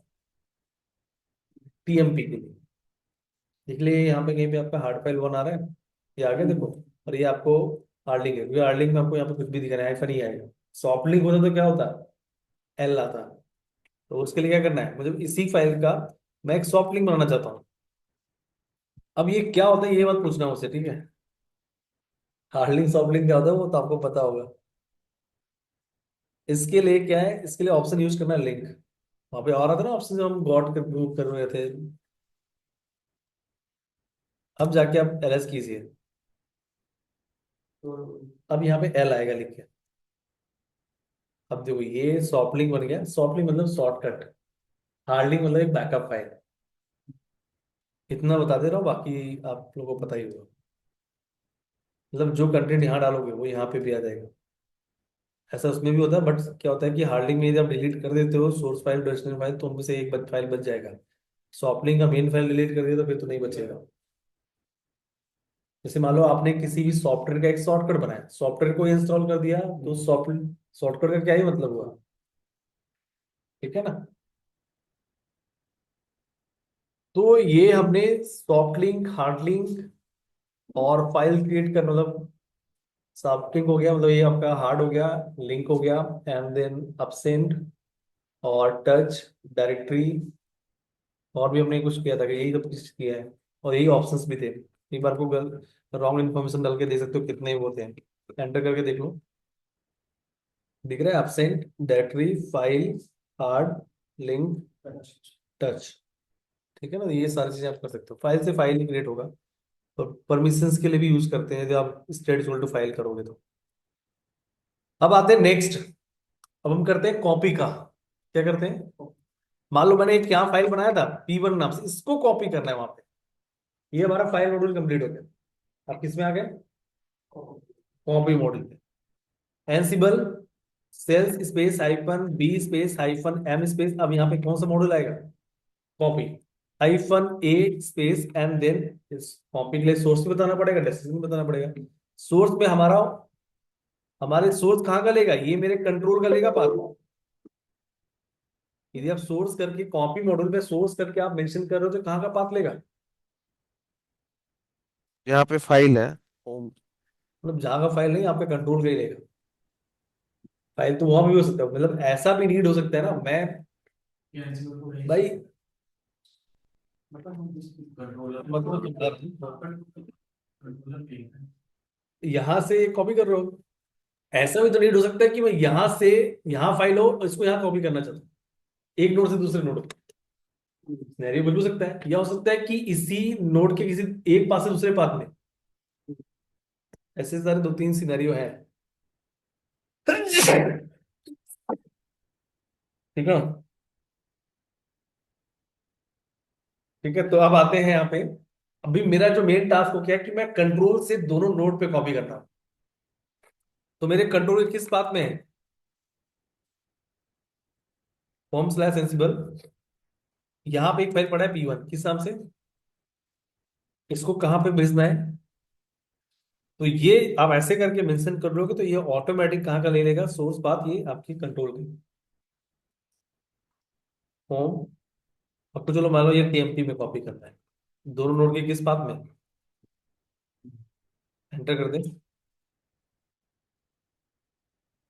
TMP के लिए। देख लिए यहाँ पे कहीं पे आपका हार्ड फाइल 1 आ रहा है, ये आ गया देखो। और ये आपको हार्ड लिंक है, क्योंकि हार्ड लिंक में आपको यहाँ पे कुछ भी दिख रहा है, ऐसा नहीं आएगा। सॉफ्ट लिंक होता तो क्या होता? L आता। तो उसके लिए क्या करना है मुझे, इसी फाइल का मैं एक सॉफ्ट लिंक बनाना चाहता हूँ। अब ये क्या होता है ये मत पूछना मुझसे, ठीक है? हार्ड लिंक सॉफ्ट लिंक क्या होता है वो तो आपको पता होगा। इसके लिए क्या है, इसके लिए ऑप्शन यूज करना है लिंक। वहां पे आ रहा था ना ऑप्शन, जो हम गॉट कर रहे थे। अब जाके आप LS कीजिए, तो अब यहाँ पे L आएगा लिख के। अब देखो ये सॉफ्ट लिंक बन गया। सॉफ्ट लिंक मतलब शॉर्टकट, हार्ड लिंक मतलब एक बैकअप फाइल। इतना बता दे रहा हूँ, बाकी आप लोगों को पता ही होगा। मतलब जो कंटेंट यहाँ डालोगे वो यहाँ पे भी आ जाएगा। ऐसा उसमें भी होता है, बट क्या होता है कि हार्ड लिंक में यदि आप डिलीट कर देते हो सोर्स फाइल डेस्टिनेशन फाइल, तो उनमें से एक फाइल बच जाएगा। सॉफ्ट लिंक का मेन फाइल डिलीट कर दिया तो फिर तो नहीं बचेगा। जैसे मान लो आपने किसी भी सॉफ्टवेयर का एक शॉर्टकट बनाया, सॉफ्टवेयर को इंस्टॉल कर दिया, तो सॉफ्टवेयर का क्या ही मतलब हुआ, ठीक है ना? तो ये हमने सॉफ्ट लिंक, हार्ड लिंक और फाइल क्रिएट करना, मतलब सॉफ्ट लिंक हो गया, मतलब ये आपका हार्ड हो गया, लिंक हो गया, एंड देन अपसेंट और टच, डायरेक्टरी। और भी हमने कुछ किया था कि यही सब कुछ किया है, और यही ऑप्शंस भी थे। एक बार को रॉन्ग इन्फॉर्मेशन डाल के दे सकते हो, कितने वो थे, एंटर करके देख लो। दिख रहा है absent, directory, file, hard, link, touch. ठीक है ना? ये सारी चीजें आप कर सकते हो, फाइल से फाइल ही क्रिएट होगा। तो परमिशंस के लिए भी यूज करते हैं, जब आप स्टेट इक्वल टू फाइल करोगे तो। अब आते हैं नेक्स्ट। अब हम करते हैं कॉपी का। क्या करते हैं, मान लो मैंने एक यहाँ फाइल बनाया था P1 नाम से, इसको कॉपी करना है वहां पे। ये हमारा फाइल मॉड्यूल कंप्लीट हो गया। अब किस में आ गए? कॉपी मॉड्यूल में। Ansible shell space hyphen B space hyphen M space, अब यहाँ पे कौन सा मॉड्यूल आएगा, copy, hyphen A space and then इस कॉपी के लिए सोर्स भी बताना पड़ेगा, डेस्टिनेशन भी बताना पड़ेगा। सोर्स पे हमारे सोर्स कहाँ का लेगा, ये मेरे कंट्रोल का लेगा पाथ। यदि आप सोर्स करके कॉपी मॉड्यूल पे सोर्स करके आप मेंशन कर रहे हो तो कहाँ का पाथ लेगा, यहाँ पे फाइल है होम। मतलब जहाँ का फाइल नहीं आपका कंट्रोल का ही लेगा। फाइल तो वहां भी हो सकता है, मतलब ऐसा भी रीड हो सकता है ना, मैं भाई यहाँ से कॉपी कर रहे हो, ऐसा भी तो रीड हो सकता है कि मैं यहाँ से यहाँ फाइल हो और इसको यहाँ कॉपी करना चाहता हूँ, एक नोड से दूसरे नोड, सिनेरियो बिल्कुल सकता है, या हो सकता है कि इसी नोड के किसी एक पास से दूसरे पाथ में, ऐसे सारे दो तीन सिनेरियो हैं। ठीक है, ठीक है, तो अब आते हैं यहाँ पे। अभी मेरा जो मेन टास्क हो गया है कि मैं कंट्रोल से दोनों नोड पे कॉपी करता हूँ, तो मेरे कंट्रोल किस पाथ में है, होम स्लैश सेंसिबल, यहाँ पे एक फाइल पड़ा है P1 किस नाम से, इसको कहाँ पे भेजना है, तो ये आप ऐसे करके मेंशन कर लोगे तो ये ऑटोमेटिक कहाँ का ले लेगा, सोर्स पाथ ये आपकी कंट्रोल की, होम। अब तो चलो मान लो ये TMP में कॉपी करना है, दोनों नोड के किस पाथ में, एंटर कर दे।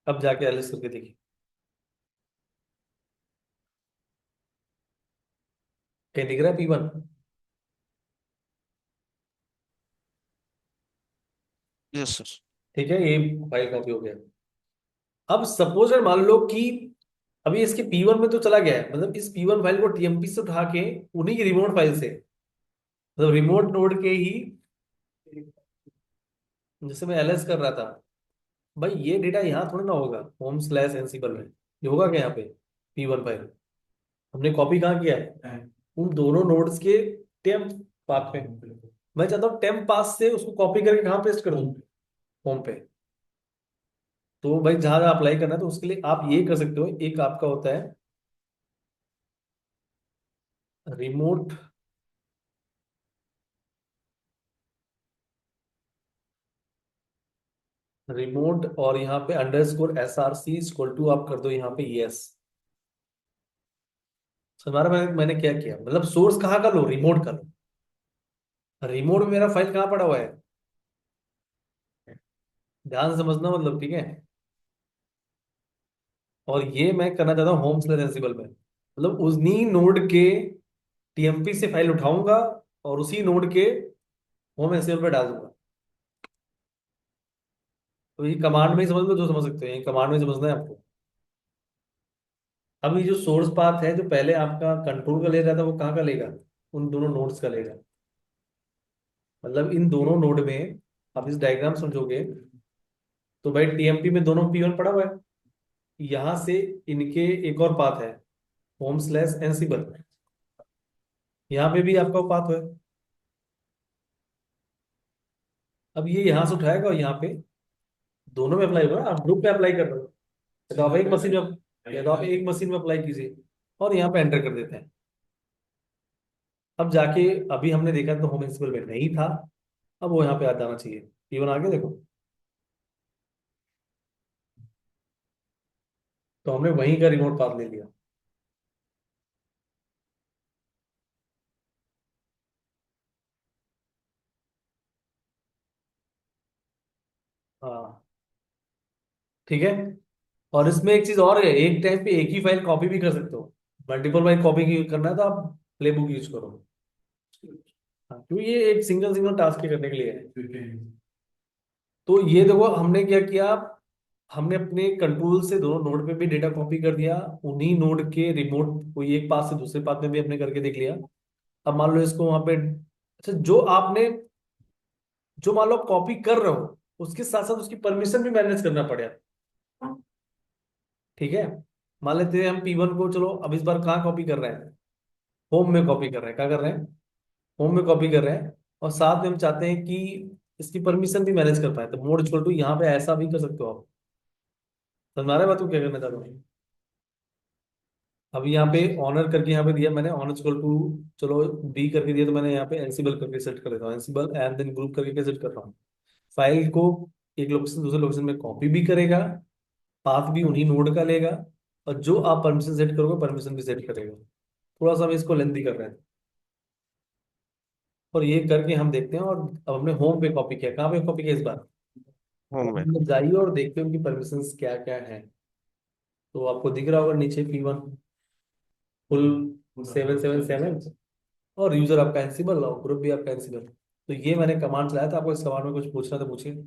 अब जाके एलिस करके देखिए, कहीं दिख रहा है P1, यस सर। ठीक है, ये फाइल कॉपी हो गया। अब सपोज मान लो कि अभी इसके P1 में तो चला गया है, मतलब इस P1 फाइल को TMP से उठा के उन्हीं की रिमोट फाइल से, मतलब रिमोट नोड के ही, जैसे मैं एलएस कर रहा था, भाई ये डेटा यहाँ थोड़ी ना होगा होम स्लैश एनसिबल में, ये होगा क्या यहाँ पे P1 फाइल, हमने कॉपी कहाँ किया है, उन दोनों नोड्स के टेम्प पाथ पे, मैं चाहता हूँ टेम्प पाथ से उसको कॉपी करके कहाँ पेस्ट कर दूँ, होम पे। तो भाई जहां जहां अप्लाई करना है तो उसके लिए आप ये कर सकते हो, एक आपका होता है रिमोट, रिमोट और यहाँ पे अंडरस्कोर SRC इक्वल टू आप कर दो यहाँ पे यस। हमारा मैंने क्या किया, मतलब सोर्स कहाँ का लो, रिमोट का लो, रिमोट में मेरा फाइल कहाँ पड़ा हुआ है, ध्यान से समझना, मतलब ठीक है। और ये मैं करना चाहता हूँ होम स्लैश एनसिबल में, मतलब उन्हीं नोड के TMP से फाइल उठाऊंगा और उसी नोड के होम एनसिबल पे डाल दूंगा। तो ये कमांड में ही समझ लो, जो समझ सकते हो ये कमांड में ही समझना है आपको। अब ये जो सोर्स पाथ है जो पहले आपका कंट्रोल का ले रहा था वो कहाँ का लेगा, उन दोनों नोड्स का लेगा, मतलब इन दोनों नोड में आप इस डायग्राम समझोगे तो भाई TMP में दोनों P1 पड़ा हुआ है, यहां से इनके एक और पाथ है होम स्लैश एनसिबल, यहाँ पे भी आपका पाथ है। अब ये यहाँ से उठाएगा और यहाँ पे दोनों में अप्लाई होगा, आप ग्रुप पे अप्लाई कर रहे हो, तो आप एक मशीन में, या तो आप एक मशीन में अप्लाई कीजिए और यहाँ पे एंटर कर देते हैं। अब जाके अभी हमने देखा तो होम एनसिबल में नहीं था, अब वो यहाँ पे आ जाना चाहिए, P1 आगे देखो, तो हमने वहीं का रिमोट पाथ ले लिया। हाँ, ठीक है। और इसमें एक चीज और है, एक टाइम पे एक ही फाइल कॉपी भी कर सकते हो, मल्टीपल फाइल कॉपी करना है तो आप प्ले बुक यूज करो। हाँ, क्योंकि ये एक सिंगल सिंगल टास्क करने के लिए है। तो ये देखो हमने क्या किया, हमने अपने कंट्रोल से दोनों नोड पे भी डेटा कॉपी कर दिया, उन्हीं नोड के रिमोट कोई एक पाथ से दूसरे पाथ में भी हमने करके देख लिया। अब मान लो इसको वहां पे, अच्छा जो मान लो कॉपी कर रहे हो उसके साथ साथ उसकी परमिशन भी मैनेज करना पड़ेगा, ठीक है। मान लेते हैं हम P1 को, चलो अब इस बार कहाँ कॉपी कर रहे हैं, होम में कॉपी कर रहे हैं, क्या कर रहे हैं, होम में कॉपी कर रहे हैं, और साथ में हम चाहते हैं कि इसकी परमिशन भी मैनेज कर पाए, तो मोड इक्वल टू यहाँ पे ऐसा भी कर सकते हो आप, समझ में आ रहा है बात को क्या करना चाह रहा हूँ? अभी यहाँ पे ऑनर करके यहाँ पे दिया मैंने ऑन इक्वल टू, चलो बी करके दिया, तो मैंने यहाँ पे एनसीबल करके सेट कर देता हूँ, एनसीबल एंड देन ग्रुप करके क्या सेट कर रहा हूँ, फाइल को एक लोकेशन से दूसरे लोकेशन में कॉपी भी करेगा, पाथ भी उन्हीं नोड का लेगा, और जो आप परमिशन सेट करोगे परमिशन भी सेट करेगा। थोड़ा सा हम इसको लेंथी कर रहे हैं, और ये करके हम देखते हैं। और अब हमने होम पे कॉपी किया, कहाँ पे कॉपी किया इस बार? होम में। होम में जाइए और देखते हैं उनकी परमिशंस क्या क्या है। तो आपको दिख रहा होगा नीचे P1 फुल 777, और यूजर आपका एंसिबल और ग्रुप भी आपका एंसिबल। तो ये मैंने कमांड चलाया था, आपको इस कमांड में कुछ पूछना तो पूछिए।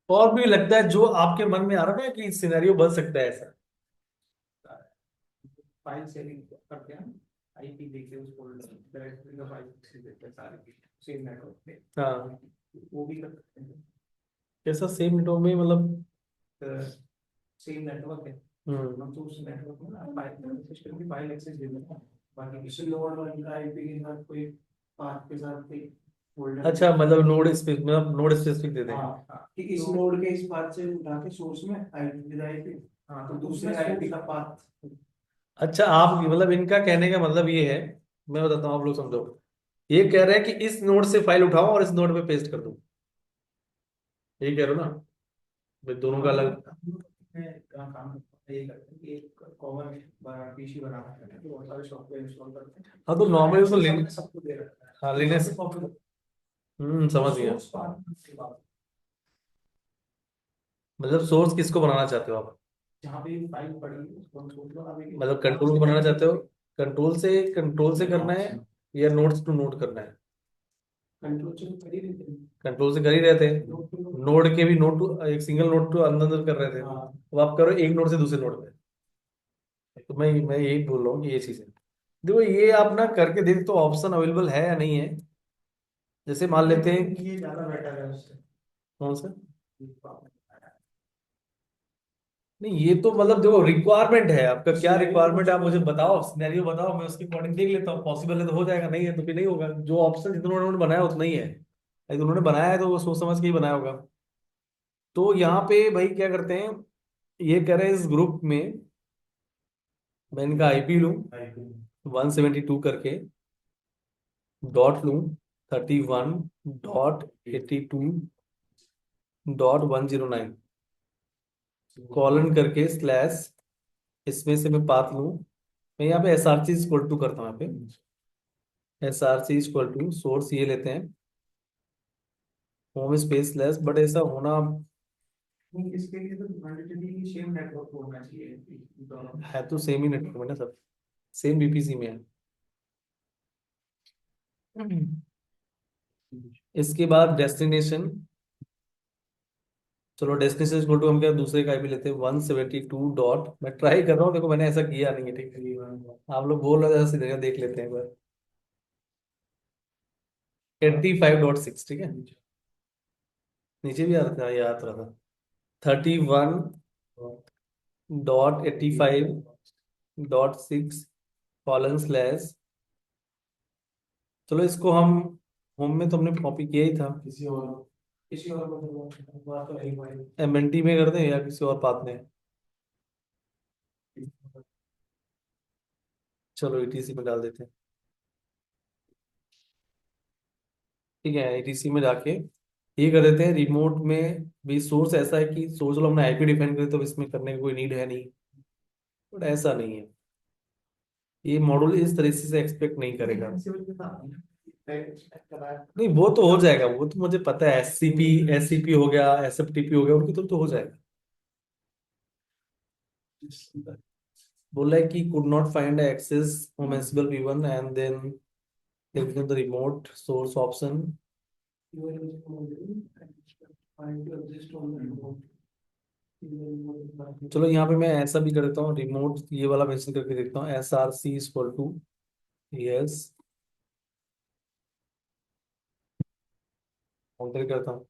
और भी लगता है जो आपके मन में आ रहा है ना कि सिनेरियो बन सकता है ऐसा? फाइल शेयरिंग करते हैं, आईपी देके उस फोल्डर में डायरेक्टली का फाइल देते हैं सारे सेम नेटवर्क पे, हाँ, वो भी कर सकते हैं। कैसा सेम नेटवर्क में मतलब? सेम नेटवर्क है, हम तो उस नेटवर्क में ना फाइल सिस्टम की फाइल एक्सेस दे देते हैं, बाकी किसी लोड वाली आईपी के साथ कोई पाथ के साथ कोई फोल्डर। अच्छा, मतलब नोड स्पेस, मतलब नोड स्पेसिफिक दे दें। हाँ हाँ, कि इस नोड के इस पाथ से उठा के सोर्स में आईपी आईपी, हाँ तो दूसरे आईपी का पाथ। अच्छा, आप मतलब इनका कहने का मतलब ये है, मैं बताता हूँ आप लोग समझो। ये कह रहे हैं कि इस नोड से फाइल उठाओ और इस नोड पे पेस्ट कर दो, यही कह रहे हो ना? भाई दोनों का अलग। काम यही करते हैं कि एक कॉमन पीसी बनाना है तो बहुत सारे सॉफ्टवेयर इंस्टॉल करते हैं। हाँ, तो नॉर्मली तो लिनक्स, सबको दे रखा है। हाँ लिनक्स, समझ गया। मतलब सोर्स किसको बनाना चाहते हो आप? जहाँ पे फाइल पड़ी है उसको हम सोच लो अभी मतलब कंट्रोल को बनाना चाहते हो? कंट्रोल से करना है या नोड्स टू नोड करना है? कंट्रोल से कर ही देते हैं। कंट्रोल से कर ही रहे थे, नोड के भी नोड टू, एक सिंगल नोड टू अंदर अंदर कर रहे थे। हाँ। अब आप करो एक नोड से दूसरे नोड पे। तो मैं यही बोल रहा हूँ कि ये चीज है। देखो ये आप ना करके देख, तो ऑप्शन अवेलेबल है या नहीं है। जैसे मान लेते हैं कि ये ज्यादा बेटर है उससे। कौन सा? नहीं, ये तो मतलब देखो रिक्वायरमेंट है आपका, क्या रिक्वायरमेंट है आप मुझे बताओ, सिनेरियो बताओ, मैं उसके अकॉर्डिंग देख लेता हूँ। पॉसिबल है तो हो जाएगा, नहीं है तो फिर नहीं होगा। जो ऑप्शन जितना उन्होंने बनाया उतना ही है, यदि उन्होंने बनाया है तो वो सोच समझ के ही बनाया होगा। तो यहाँ पे भाई क्या करते हैं, ये कह रहे हैं इस ग्रुप में मैं इनका आईपी लूँ 172 करके, डॉट लूँ 31.82.109, कॉलन करके स्लैश, इसमें से मैं पाथ लूँ। मैं यहाँ पे S R C equal to करता हूँ, यहाँ पे S R C equal to source ये लेते हैं, होम स्पेस लेस, बट ऐसा होना नहीं, इसके लिए तो मैंडेटरी सेम नेटवर्क होना चाहिए दोनों। है, तो सेम ही नेटवर्क में ना सब, सेम बीपीसी में है। इसके बाद डेस्टिनेशन, चलो डेस्टिनेशन इक्वल टू हम क्या दूसरे का भी लेते हैं 172 डॉट, मैं ट्राई कर रहा हूँ, देखो मैंने ऐसा किया नहीं है, ठीक है आप लोग बोल रहे हो ऐसा सीधे देख लेते हैं एक बार। 85.6, ठीक है, नीचे भी आ रहा था, ये आ रहा था 31.85.6 कॉलन स्लैश। चलो इसको हम होम में तो हमने कॉपी किया ही था, किसी और को बात तो नहीं भाई। एमएनटी में कर दें या किसी और पाथ में? चलो ईटीसी में डाल देते हैं, ठीक है। ईटीसी में जाके ये कर देते हैं, रिमोट में भी सोर्स ऐसा है कि सोर्स लो हमने आईपी डिफाइन कर, तो इसमें करने की कोई नीड है नहीं, बट ऐसा नहीं है, ये मॉड्यूल इस तरीके से एक्सपेक्ट नहीं करेगा। नहीं वो तो हो जाएगा, वो तो मुझे पता है, एससीपी हो गया, एसएफटीपी हो गया, उनकी तो हो जाएगा। बोला है कि could not find access from Ansible V1 and then clicking the remote source option। चलो यहाँ पे मैं ऐसा भी कर देता हूँ, रिमोट ये वाला मेंशन करके देखता हूँ, S R C equal to yes, counter करता हूँ,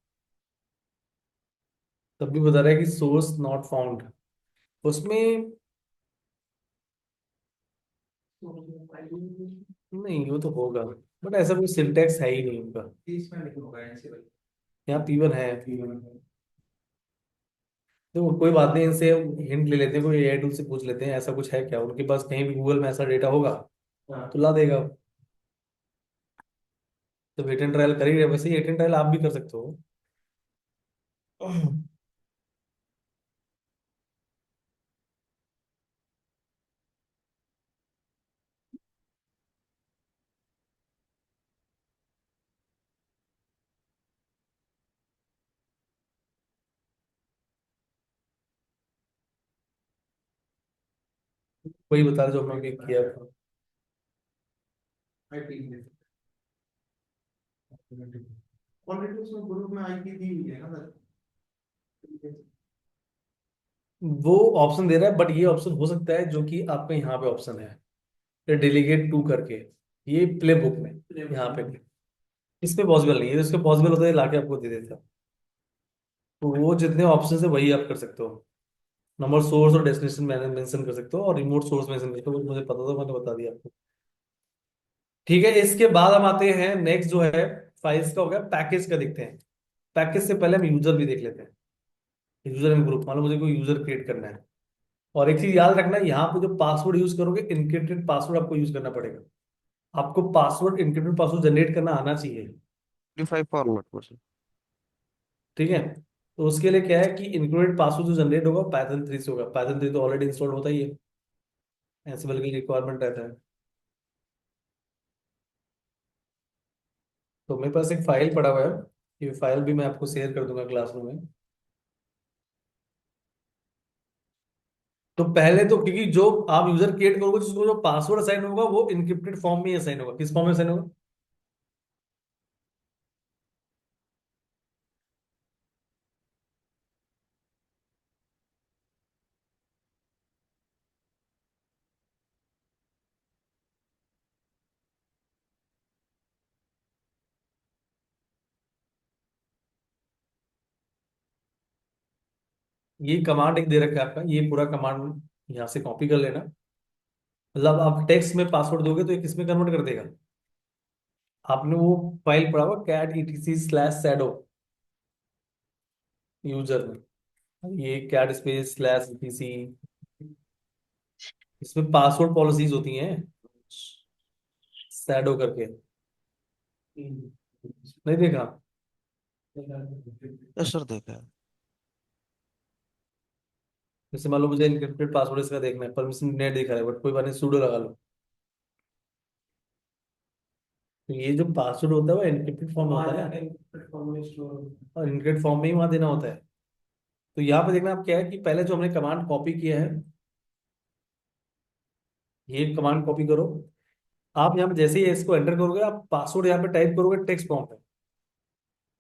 तब भी बता रहा है कि सोर्स नॉट फाउंड। उसमें नहीं, वो तो होगा, बट ऐसा कोई सिंटेक्स है ही नहीं उनका। इसमें नहीं होगा ऐसे भाई। यहाँ P1 है। तो कोई बात नहीं, इनसे हिंट ले लेते हैं, कोई एआई टूल से पूछ लेते हैं ऐसा कुछ है क्या उनके पास, कहीं भी गूगल में ऐसा डेटा होगा तो ला देगा। तो वेट एंड ट्रायल कर ही रहे, वैसे ही वेट एंड ट्रायल आप भी कर सकते हो। वही बता रहे जो हमने किया था। ऑलरेडी उसमें ग्रुप में आईपी दी हुई है ना सर। वो ऑप्शन दे रहा है, बट ये ऑप्शन हो सकता है जो कि आपका यहाँ पे ऑप्शन है डेलीगेट टू करके, ये प्ले बुक में यहाँ पे भी। इसमें पॉसिबल नहीं है, इसमें पॉसिबल होता है लाके आपको दे देता। तो वो जितने ऑप्शन है वही आप कर सकते हो। नंबर सोर्स और डेस्टिनेशन मैंने मेंशन कर सकते हो, और रिमोट सोर्स मेंशन कर सकते हो, मुझे पता था मैंने बता दिया आपको। ठीक है, इसके बाद हम आते हैं नेक्स्ट जो है, फाइल्स का हो गया, पैकेज का देखते हैं। पैकेज से पहले हम यूजर भी देख लेते हैं। यूजर इन ग्रुप, मान लो मुझे कोई यूजर क्रिएट करना है। और एक चीज याद रखना, यहाँ पे जो पासवर्ड यूज करोगे इनक्रिप्टेड पासवर्ड आपको यूज करना पड़ेगा। आपको पासवर्ड इनक्रिप्टेड पासवर्ड जनरेट करना आना चाहिए। 5 फॉर्मेट पर से। ठीक है, तो उसके लिए क्या है कि इनक्रिप्टेड पासवर्ड जो जनरेट होगा पाइथन 3 से होगा। पाइथन 3 तो ऑलरेडी इंस्टॉल होता ही है, एंसिबल की रिक्वायरमेंट रहता है। तो मेरे पास एक फाइल पड़ा हुआ है, ये फाइल भी मैं आपको शेयर कर दूंगा क्लासरूम में। तो पहले तो क्योंकि जो आप यूजर क्रिएट करोगे जिसको जो पासवर्ड असाइन होगा वो इनक्रिप्टेड फॉर्म में असाइन होगा। किस फॉर्म में असाइन होगा? ये कमांड एक दे रखा है आपका, ये पूरा कमांड यहाँ से कॉपी कर लेना। मतलब आप टेक्स्ट में पासवर्ड दोगे तो ये किस में कन्वर्ट कर देगा? आपने वो फाइल पढ़ा हुआ कैट etc/shadow यूजर में, ये कैट स्पेस स्लैश etc, इसमें पासवर्ड पॉलिसीज होती हैं शैडो करके। नहीं देखा? यस सर, देखा है। जैसे मान लो मुझे इनक्रिप्टेड पासवर्ड इसका देखना है, परमिशन नेट दिखा रहा है, बट कोई बात नहीं, सूडो लगा लो। तो ये जो पासवर्ड होता है वो एनक्रिप्टेड फॉर्म में होता है ना, और एन्क्रिप्टेड फॉर्म में ही वहां देना होता है। तो यहाँ पे देखना आप क्या है कि पहले जो हमने कमांड कॉपी किया है, ये कमांड कॉपी करो। आप यहाँ पे जैसे ही इसको एंटर करोगे आप पासवर्ड यहाँ पे टाइप करोगे टेक्स्ट फॉर्म पे,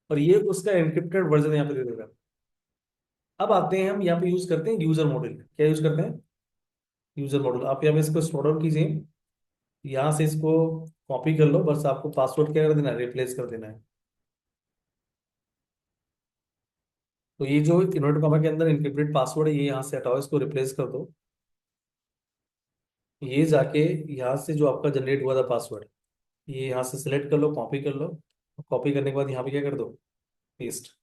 और ये उसका एनक्रिप्टेड वर्जन यहाँ पे दे देगा। अब आते हैं हम यहाँ पे यूज करते हैं यूजर मॉडल। क्या यूज करते हैं? User model. आप यहाँ पे इसको स्क्रॉल डाउन कीजिए, यहाँ से इसको कॉपी कर लो, बस आपको पासवर्ड क्या कर देना है, रिप्लेस कर देना है। तो ये जो इन्वर्टेड कॉमा के अंदर इनक्रिप्टेड पासवर्ड है ये यहाँ से हटाओ, इसको रिप्लेस कर दो। ये जाके यहाँ से जो आपका जनरेट हुआ था पासवर्ड, ये यहाँ से सिलेक्ट कर लो, कॉपी कर लो। कॉपी करने के बाद यहाँ पे क्या कर दो, पेस्ट।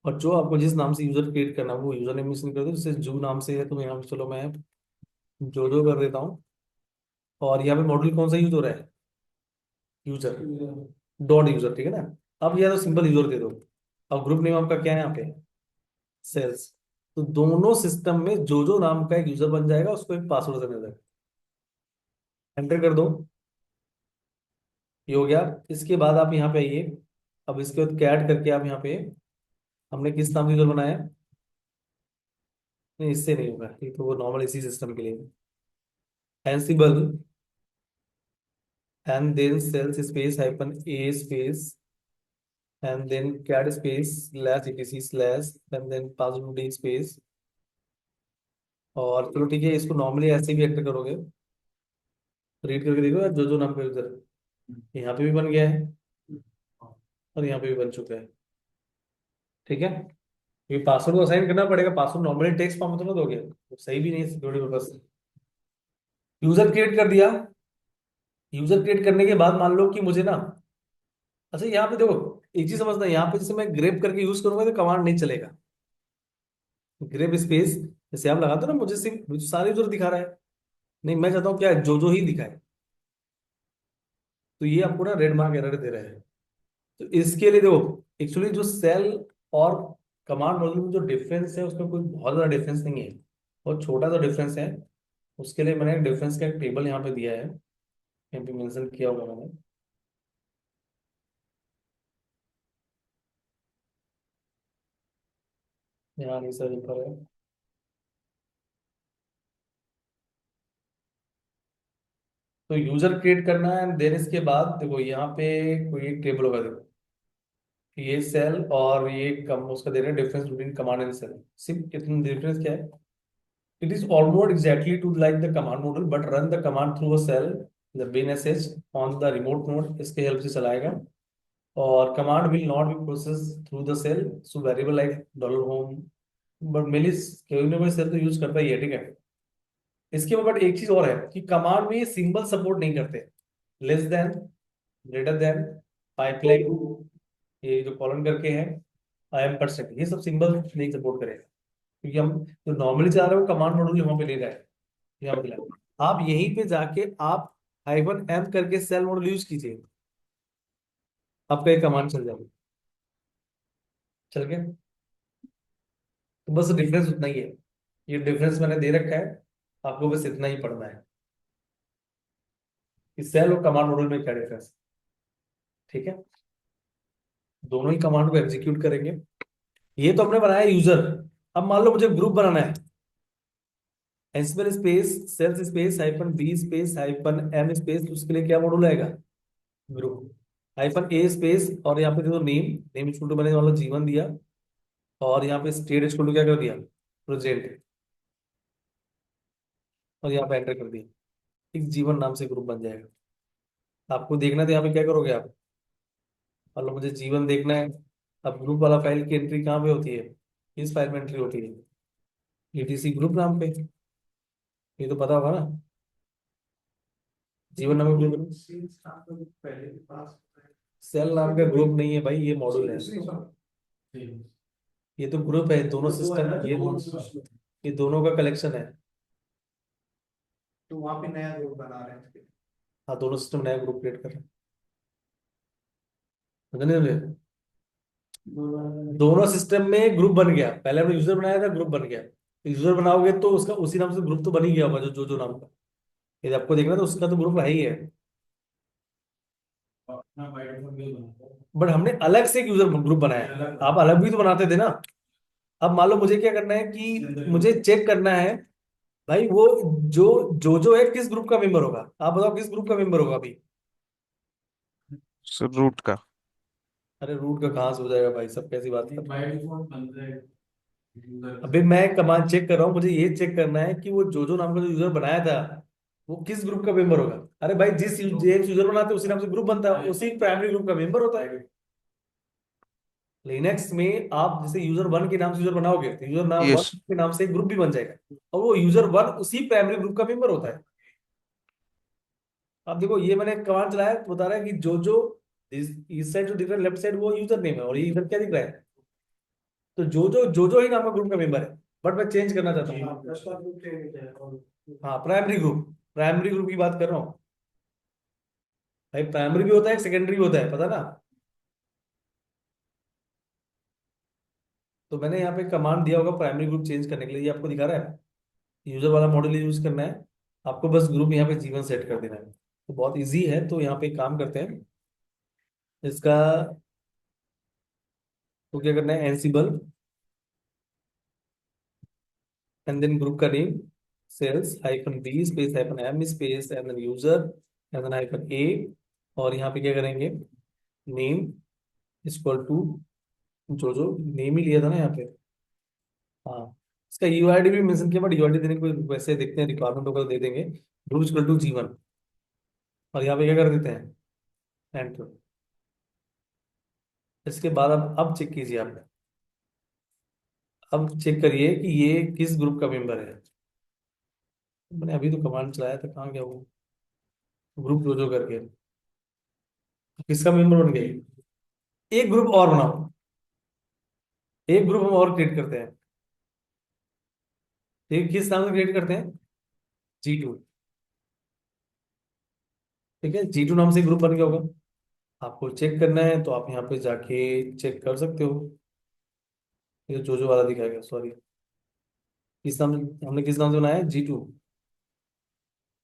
और जो आपको जिस नाम से यूजर क्रिएट करना है वो यूजर नेम मेंशन कर दो। जैसे जो नाम से है तो यहाँ पे चलो मैं जो कर देता हूँ। और यहाँ पे मॉडल कौन सा यूज हो रहा है? यूजर डॉट यूजर, ठीक है ना। अब या तो सिंपल यूजर दे दो। अब ग्रुप नेम आपका क्या है यहाँ पे? सेल्स। तो दोनों सिस्टम में जो नाम का एक यूजर बन जाएगा उसको एक पासवर्ड देना जाएगा। एंटर कर दो, ये हो गया। इसके बाद आप यहाँ पे आइए, अब इसके बाद कैट करके आप यहाँ पे, हमने किस नाम का यूजर बनाया है? नहीं, इससे नहीं होगा, ये तो वो नॉर्मल इसी सिस्टम के लिए। Ansible and then shell space hyphen A space and then cat space slash etc slash and then password D space. और चलो ठीक है, इसको नॉर्मली ऐसे भी एंटर करोगे, रीड करके देखो जो नाम का यूजर है, यहाँ पे भी बन गया है और यहाँ पे भी बन चुका है। ठीक है, ये पासवर्ड को असाइन करना पड़ेगा, पासवर्ड नॉर्मली टेक्स्ट फॉर्म में तो ना दोगे, तो सही भी नहीं है सिक्योरिटी पर्पज से। यूजर क्रिएट कर दिया। यूजर क्रिएट करने के बाद मान लो कि मुझे ना, अच्छा यहाँ पे देखो, एक चीज समझना, यहाँ पे जैसे मैं ग्रेप करके यूज करूंगा तो कमांड नहीं चलेगा। ग्रेप स्पेस जैसे आप लगाते हो ना, मुझे सिर्फ मुझे सारे यूजर दिखा रहा है, नहीं मैं चाहता हूँ क्या जो ही दिखाए, तो ये आपको ना रेड मार्क एरर दे रहा है। तो इसके लिए देखो, एक्चुअली जो सेल और कमांड मॉड्यूल में जो डिफरेंस है उसमें कोई बहुत ज्यादा डिफरेंस नहीं है, बहुत छोटा सा डिफरेंस है। उसके लिए मैंने डिफरेंस का एक टेबल यहाँ पे दिया है, यहाँ पे मेंशन किया होगा मैंने। यहाँ नहीं सर ऊपर है। तो यूजर क्रिएट करना है, देन इसके बाद देखो यहाँ पे कोई एक टेबल होगा, देखो ये सेल और ये कम उसका दे रहे हैं difference between command and shell. सिर्फ इतना डिफरेंस क्या है, it is almost exactly to like the command model but run the command through a shell the bin sh on the remote node, इसके हेल्प से चलाएगा। और command will not be process through the shell, so variable like dollar home, but mainly कोई ना कोई cell तो use करता ही है, ठीक है। इसके बाद एक चीज और है कि कमांड में ये सिंबल सपोर्ट नहीं करते, less than, greater than, pipeline, ये जो कॉलन करके है, आई एम परसेंट, ये सब सिंबल नहीं सपोर्ट करेगा, क्योंकि हम जो नॉर्मली चला रहे हैं वो कमांड मॉड्यूल यहाँ पे ले रहा है, यहाँ पे ले रहा है। आप यहीं पे जाके आप -m करके सेल मॉड्यूल यूज कीजिए, आपका एक कमांड चल जाएगा, चल गया। तो बस डिफरेंस उतना ही है, ये डिफरेंस मैंने दे रखा है, आपको बस इतना ही पढ़ना है कि सेल और कमांड मॉड्यूल में क्या डिफरेंस, ठीक है। दोनों ही कमांड को एग्जीक्यूट करेंगे। ये तो हमने बनाया यूजर। अब मान लो मुझे ग्रुप बनाना है, Ansible space shell space -b space -m space, उसके लिए क्या मॉड्यूल आएगा, ग्रुप। -a स्पेस और यहाँ पे देखो नेम, नेम इक्वल टू मैंने मान लो जीवन दिया, और यहाँ पे स्टेट इक्वल टू क्या कर दिया, प्रेजेंट, और यहाँ पे एंटर कर दिया, एक जीवन नाम से ग्रुप बन जाएगा। आपको देखना तो यहाँ पे क्या करोगे आप, मान लो मुझे जीवन देखना है। अब ग्रुप वाला फाइल की एंट्री कहाँ पे होती है, इस फाइल में एंट्री होती है etc ग्रुप नाम पे, ये तो पता होगा ना, जीवन नाम का ग्रुप। पहले के पास सेल नाम का ग्रुप नहीं है भाई, ये मॉड्यूल है, ये तो ग्रुप है, दोनों सिस्टम, ये दोनों का कलेक्शन है। तो वहां पे नया ग्रुप बना रहे हैं। हाँ, दोनों सिस्टम नया ग्रुप क्रिएट कर रहे हैं, समझ नहीं रहे? दोनों सिस्टम में ग्रुप बन गया, पहले हमने यूजर बनाया था, ग्रुप बन गया। यूजर बनाओगे तो उसका उसी नाम से ग्रुप तो बन ही गया होगा, जो नाम का, यदि आपको देखना तो उसका तो ग्रुप है ही है। बट हमने अलग से एक यूजर ग्रुप बनाया है, आप अलग भी तो बनाते थे ना। अब मान लो मुझे क्या करना है कि मुझे चेक करना है भाई, वो जो है किस ग्रुप का मेंबर होगा, आप बताओ किस ग्रुप का मेंबर होगा अभी। सर रूट का। अरे रूट का कहाँ से हो जाएगा भाई, सब कैसी बात कर रहे हैं। अभी मैं कमांड चेक कर रहा हूँ, मुझे ये चेक करना है कि वो जो नाम का जो यूजर बनाया था वो किस ग्रुप का मेंबर होगा। अरे भाई, जिस यूजर बनाते हैं उसी नाम से ग्रुप बनता है, उसी प्राइमरी ग्रुप का मेंबर होता है। लिनक्स में आप जैसे यूजर 1 के नाम से यूजर बनाओगे तो यूजर नाम 1 यस। के नाम से एक ग्रुप भी बन जाएगा, और वो यूजर 1 उसी प्राइमरी ग्रुप का मेंबर होता है। अब देखो ये मैंने कमांड चलाया तो बता रहा है कि जो इस साइड जो दिख रहा है लेफ्ट साइड वो यूजर नेम है, और ये इधर क्या दिख रहा है, तो जो ही नाम का ग्रुप का मेंबर है। बट मैं चेंज करना चाहता हूँ, हाँ प्राइमरी ग्रुप की बात कर रहा हूँ भाई, प्राइमरी भी होता है सेकेंडरी भी होता है, पता ना। तो मैंने यहाँ पे कमांड दिया होगा प्राइमरी ग्रुप चेंज करने के लिए, ये आपको दिखा रहा है, यूजर वाला मॉडल यूज करना है आपको, बस ग्रुप यहाँ पे जीवन सेट कर देना है, तो बहुत इजी है। तो यहाँ पे एक काम करते हैं, इसका तो क्या करना है, एनसिबल एंड देन ग्रुप का name shell -b space -m space and then user and then -a, और यहाँ पे क्या करेंगे, नेम इक्वल टू जो नेम ही लिया था ना यहाँ पे, हाँ। इसका यूआईडी भी मेंशन किया, बट यूआईडी देने को वैसे देखते हैं, रिक्वायरमेंट होगा तो दे देंगे, ग्रुप इक्वल टू जीवन, और यहाँ पे क्या कर देते हैं, एंटर। इसके बाद अब चेक कीजिए आप, अब चेक करिए कि ये किस ग्रुप का मेंबर है। मैंने अभी तो कमांड चलाया था, कहाँ गया वो, ग्रुप जो करके, किसका मेंबर बन गया ये? एक ग्रुप और बनाओ, एक ग्रुप हम और क्रिएट करते हैं। ठीक, किस नाम से क्रिएट करते हैं? G2। ठीक है, G2 नाम से ग्रुप बन गया होगा। आपको चेक करना है तो आप यहाँ पे जाके चेक कर सकते हो। ये जो वाला दिखाएगा, सॉरी, किस नाम, हमने किस नाम से बनाया है? G2।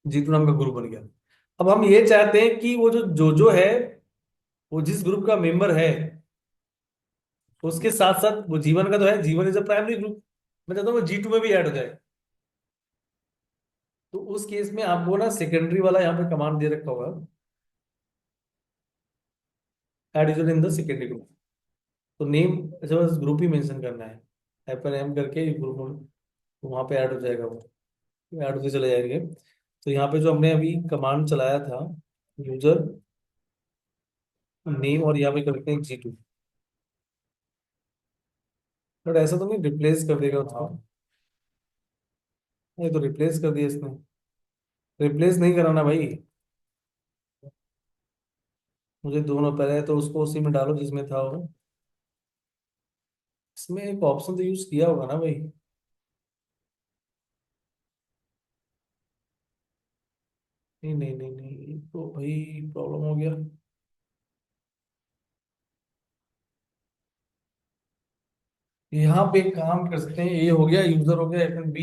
G2 नाम का ग्रुप बन गया। अब हम ये चाहते हैं कि वो जो है, वो जिस ग्रुप का मेंबर है, उसके साथ साथ वो जीवन का तो है, जीवन इज अ प्राइमरी ग्रुप, मैं चाहता हूँ वो G2 में भी ऐड हो जाए। तो उस केस में आपको ना सेकेंडरी वाला यहाँ पे कमांड दे रखा होगा, add user in the secondary group. तो नेम ऐसे बस ग्रुप ही मेंशन करना है, एम करके ग्रुप, तो वहां पे ऐड हो जाएगा वो, ऐड होते चले जाएंगे। तो यहाँ पे जो हमने अभी कमांड चलाया था, यूजर नेम, और यहाँ पे करते हैं G2। बट ऐसा तो नहीं रिप्लेस कर देगा उसको? ये तो रिप्लेस कर दिया इसने। रिप्लेस नहीं कराना भाई, मुझे दोनों, पहले तो उसको उसी में डालो जिसमें था वो। इसमें एक ऑप्शन तो यूज किया होगा ना भाई? नहीं नहीं नहीं नहीं, ये तो भाई प्रॉब्लम हो गया। यहाँ पे एक काम कर सकते हैं, ये हो गया, यूजर हो गया F&B,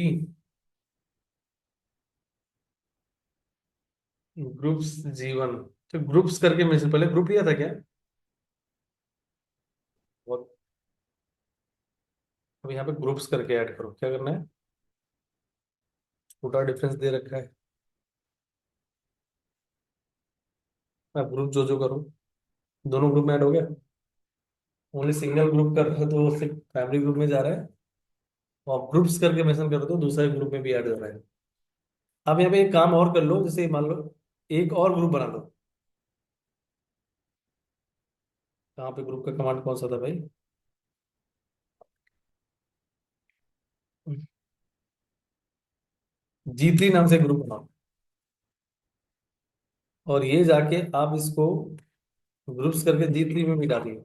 ग्रुप्स जीवन। तो ग्रुप्स करके मैं से पहले ग्रुप लिया था क्या? बहुत। अब यहाँ पे ग्रुप्स करके ऐड करो, क्या करना है? छोटा डिफरेंस दे रखा है। अब ग्रुप जो करो, दोनों ग्रुप में ऐड हो गया। ओनली सिंगल ग्रुप कर रहे हो तो सिर्फ फैमिली ग्रुप में जा रहा है, और ग्रुप्स करके मेंशन करो तो दूसरे ग्रुप में भी ऐड हो रहा है। अब यहाँ पे एक काम और कर लो, जैसे मान लो एक और ग्रुप बना लो। कहाँ पे ग्रुप का कमांड कौन सा था भाई? G3 नाम से ग्रुप बनाओ, और ये जाके आप इसको ग्रुप्स करके G3 में भी डालिए।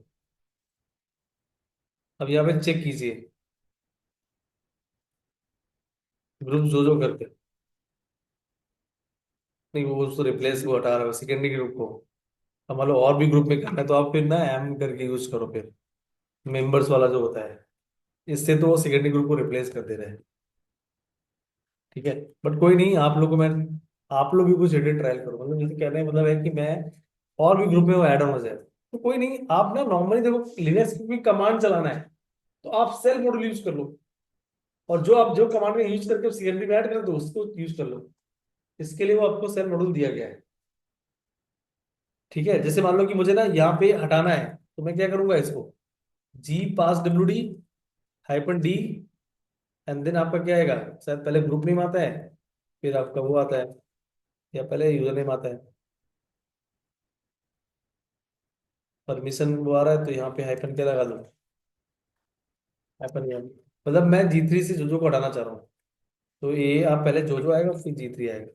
अब यहाँ पे चेक कीजिए, ग्रुप जो करके, नहीं वो उसको रिप्लेस को हटा रहा है सेकेंडरी ग्रुप को। अब मान लो और भी ग्रुप में करना है तो आप फिर ना एम करके यूज करो फिर, मेंबर्स वाला जो होता है, इससे तो वो सेकेंडरी ग्रुप को रिप्लेस कर दे रहे हैं। ठीक है, बट कोई नहीं, आप लोग को मैं, आप लोग भी कुछ एडिट ट्रायल करो, मतलब जैसे कहने का मतलब है कि मैं और भी ग्रुप में वो ऐड ऑन हो जाए, तो कोई नहीं, आप ना नॉर्मली देखो लिनक्स में कमांड चलाना है तो आप सेल मॉड्यूल यूज कर लो, और जो आप जो कमांड में यूज करके सेकेंडरी में ऐड करें तो उसको यूज कर लो। इसके लिए वो आपको सेल मॉड्यूल दिया गया है। ठीक है, जैसे मान लो कि मुझे ना यहाँ पे हटाना है, तो मैं क्या करूंगा, इसको जी पास WD -D, एंड देन आपका क्या आएगा, शायद पहले ग्रुप नेम आता है, फिर आपका वो आता है, या पहले यूजर नेम आता है, परमिशन वो आ रहा है, तो यहाँ पे हाइफन क्या लगा दो, हाइफन यहाँ, मतलब मैं G3 से जोजो को हटाना चाह रहा हूँ। तो ये आप पहले जोजो आएगा फिर G3 आएगा।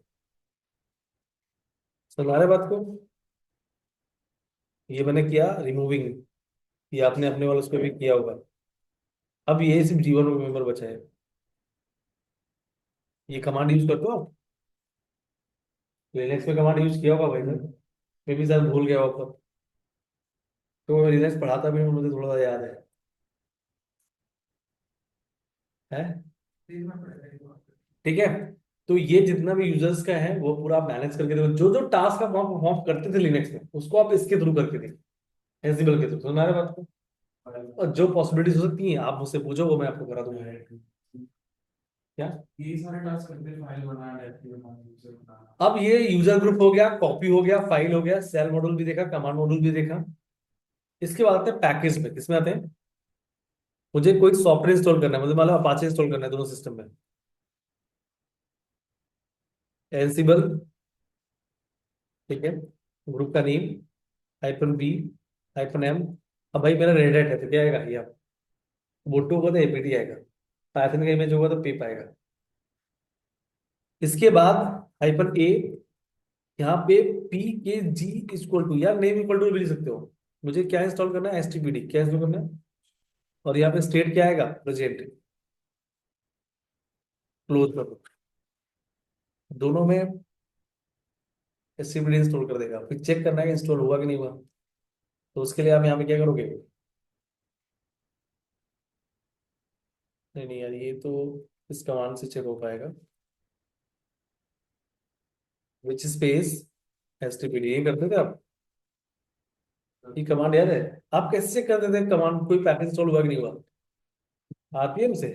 समझ आ रहा है बात को? ये मैंने किया रिमूविंग, ये आपने अपने वाले उस पर भी किया होगा। अब ये सिर्फ जीवन में मेंबर बचा है। ये कमांड यूज करते हो आप? लिनक्स में कमांड यूज किया होगा भाई ने, मैं भी शायद भूल गया होगा, तो मैं लिनक्स पढ़ाता भी हूँ, मुझे थोड़ा सा याद है। देखना पड़ेगा एक बार। ठीक है, तो ये जितना भी यूजर्स का है वो पूरा आप मैनेज करके देखो, जो जो टास्क आप वहां परफॉर्म करते थे लिनक्स में, उसको आप इसके थ्रू करके देखो, एंसिबल के थ्रू। सुन रहे बात को? और जो पॉसिबिलिटीज हो सकती हैं आप मुझसे पूछो, वो मैं आपको करा दूंगा। क्या? ये सारे टास्क करते हैं, फाइल बनाना, डायरेक्टरी बनाना, यूजर बनाना। अब ये यूजर ग्रुप हो गया, कॉपी हो गया, फाइल हो गया, सेल मॉड्यूल भी देखा, कमांड मॉड्यूल भी देखा। इसके बाद आते हैं पैकेज में, किसमें आते हैं? मुझे कोई सॉफ्टवेयर इंस्टॉल करना है, मुझे मतलब अपाचे इंस्टॉल करना है दोनों सिस्टम में। एंसिबल, ठीक है, ग्रुप का नेम -B -M। अब भाई मेरा रेड हैट है तो क्या आएगा, ये आप बोटो होगा तो APT आएगा, पाइथन का इमेज होगा तो पिप आएगा। इसके बाद -A, यहाँ पे P के G इक्वल टू, यार नेम इक्वल टू भी लिख सकते हो, मुझे क्या इंस्टॉल करना है, एसटीपीडी क्या इंस्टॉल करना है, और यहाँ पे स्टेट क्या आएगा, प्रेजेंट। क्लोज कर दो, दोनों में एसटीपीडी इंस्टॉल कर देगा। फिर चेक करना है कि इंस्टॉल हुआ कि नहीं हुआ। तो उसके लिए आप यहाँ पे क्या करोगे, नहीं नहीं यार, ये तो इस कमांड से चेक हो पाएगा। विच स्पेस एसटीपीडी, ये करते थे आप, ये कमांड याद है। आप कैसे चेक करते थे कमांड, कोई पैकेज इंस्टॉल हुआ कि नहीं हुआ, आरपीएम से।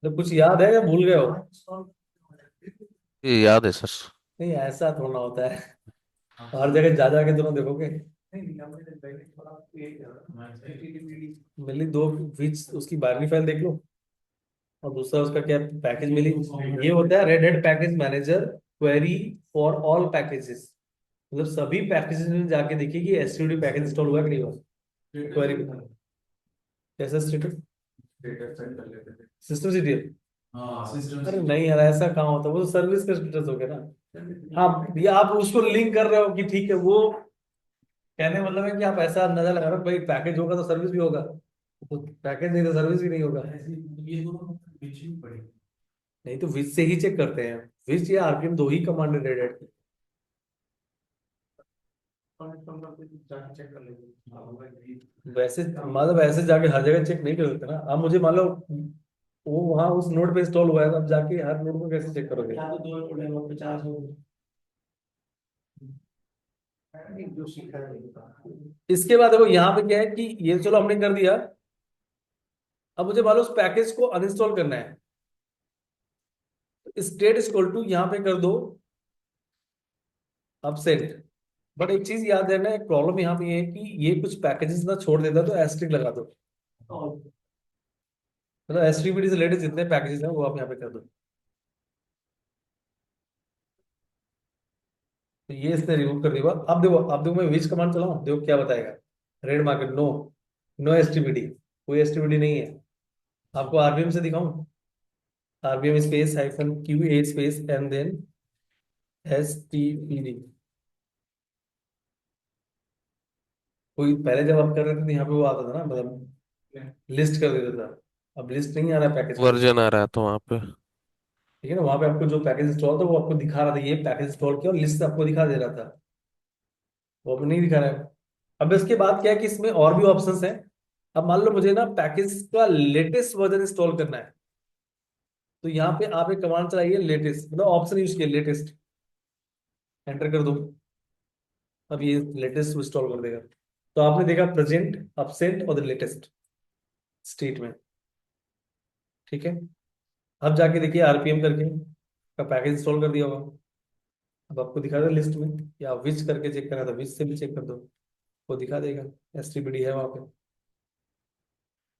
तो कुछ याद है या भूल गए हो। ये याद है सर। नहीं ऐसा थोड़ा होता है, हर जगह जा जाके दोनों देखोगे। मिली दो, विच उसकी बाइनरी फाइल देख लो, और दूसरा उसका क्या पैकेज मिली। ये होता है red hat package manager query for all packages, मतलब सभी पैकेजेस में जाके देखिए कि एसटीडी पैकेज इंस्टॉल हुआ कि नहीं हुआ। क्वेरी कैसा स्टेटस, सिस्टम सीटीएल। अरे नहीं यार, ऐसा कहाँ होता है, वो तो सर्विस का स्टेटस हो गया ना। हाँ, ये आप उसको लिंक कर रहे हो कि ठीक है, वो कहने का मतलब है कि आप ऐसा अंदाजा लगा रहे हो भाई पैकेज होगा तो सर्विस भी होगा, तो पैकेज नहीं तो सर्विस भी नहीं होगा। नहीं तो विच से ही चेक करते हैं, विच या आरपीएम दो ही कमांड है रेड हैट। वैसे मतलब ऐसे जाके हर जगह चेक नहीं कर सकते ना। अब मुझे मान लो वो वहां उस नोड पे इंस्टॉल हुआ है, तो अब जाके हर नोड को कैसे चेक करोगे। दो नोड है, वो 50 हो। जो सीखा है। इसके बाद देखो यहाँ पे क्या है कि ये चलो हमने कर दिया। अब मुझे मान लो उस पैकेज को अनइंस्टॉल करना है, स्टेट इक्वल टू यहाँ पे कर दो अपसेट। बट एक चीज याद है ना, एक प्रॉब्लम यहाँ पे ये है कि ये कुछ पैकेजेस ना छोड़ देता है, तो एस्ट्रिक लगा दो। मतलब एसटीपीडी से रिलेटेड जितने पैकेजेस हैं वो आप यहाँ पे कर दो। तो ये इसने रिमूव कर दिया। अब देखो मैं विच कमांड चलाऊं, देखो क्या बताएगा। Red market no, no HTTPD, कोई एसटीपीडी नहीं है। आपको आरबीएम से दिखाऊं, RPM space hyphen q a space and then HTTPD. कोई पहले जब आप कर रहे थे तो यहाँ पे वो आता था ना, मतलब लिस्ट कर देता था। अब लिस्ट नहीं आ रहा पैकेज का। वर्जन आ रहा है तो वहां पे। ठीक है ना, वहां पे आपको जो पैकेज इंस्टॉल था वो आपको दिखा रहा था, ये पैकेज इंस्टॉल किया, और लिस्ट आपको दिखा दे रहा था। वो अब नहीं दिखा रहा है। अब इसके बाद क्या है कि इसमें और भी ऑप्शंस हैं। अब मान लो मुझे ना पैकेज का लेटेस्ट वर्जन इंस्टॉल करना है, तो यहाँ पे आप एक कमांड चलाइए, लेटेस्ट, मतलब ऑप्शन यूज किया लेटेस्ट, एंटर कर दो। अब ये लेटेस्ट इंस्टॉल कर देगा। तो आपने देखा प्रेजेंट, अपसेट और लेटेस्ट स्टेट में। ठीक है, अब जाके देखिए आरपीएम करके का पैकेज इंस्टॉल कर दिया होगा। अब आपको दिखा देगा लिस्ट में, या विच करके चेक करना था, विच से भी चेक कर दो, वो दिखा देगा एसटीपीडी है वहां पे।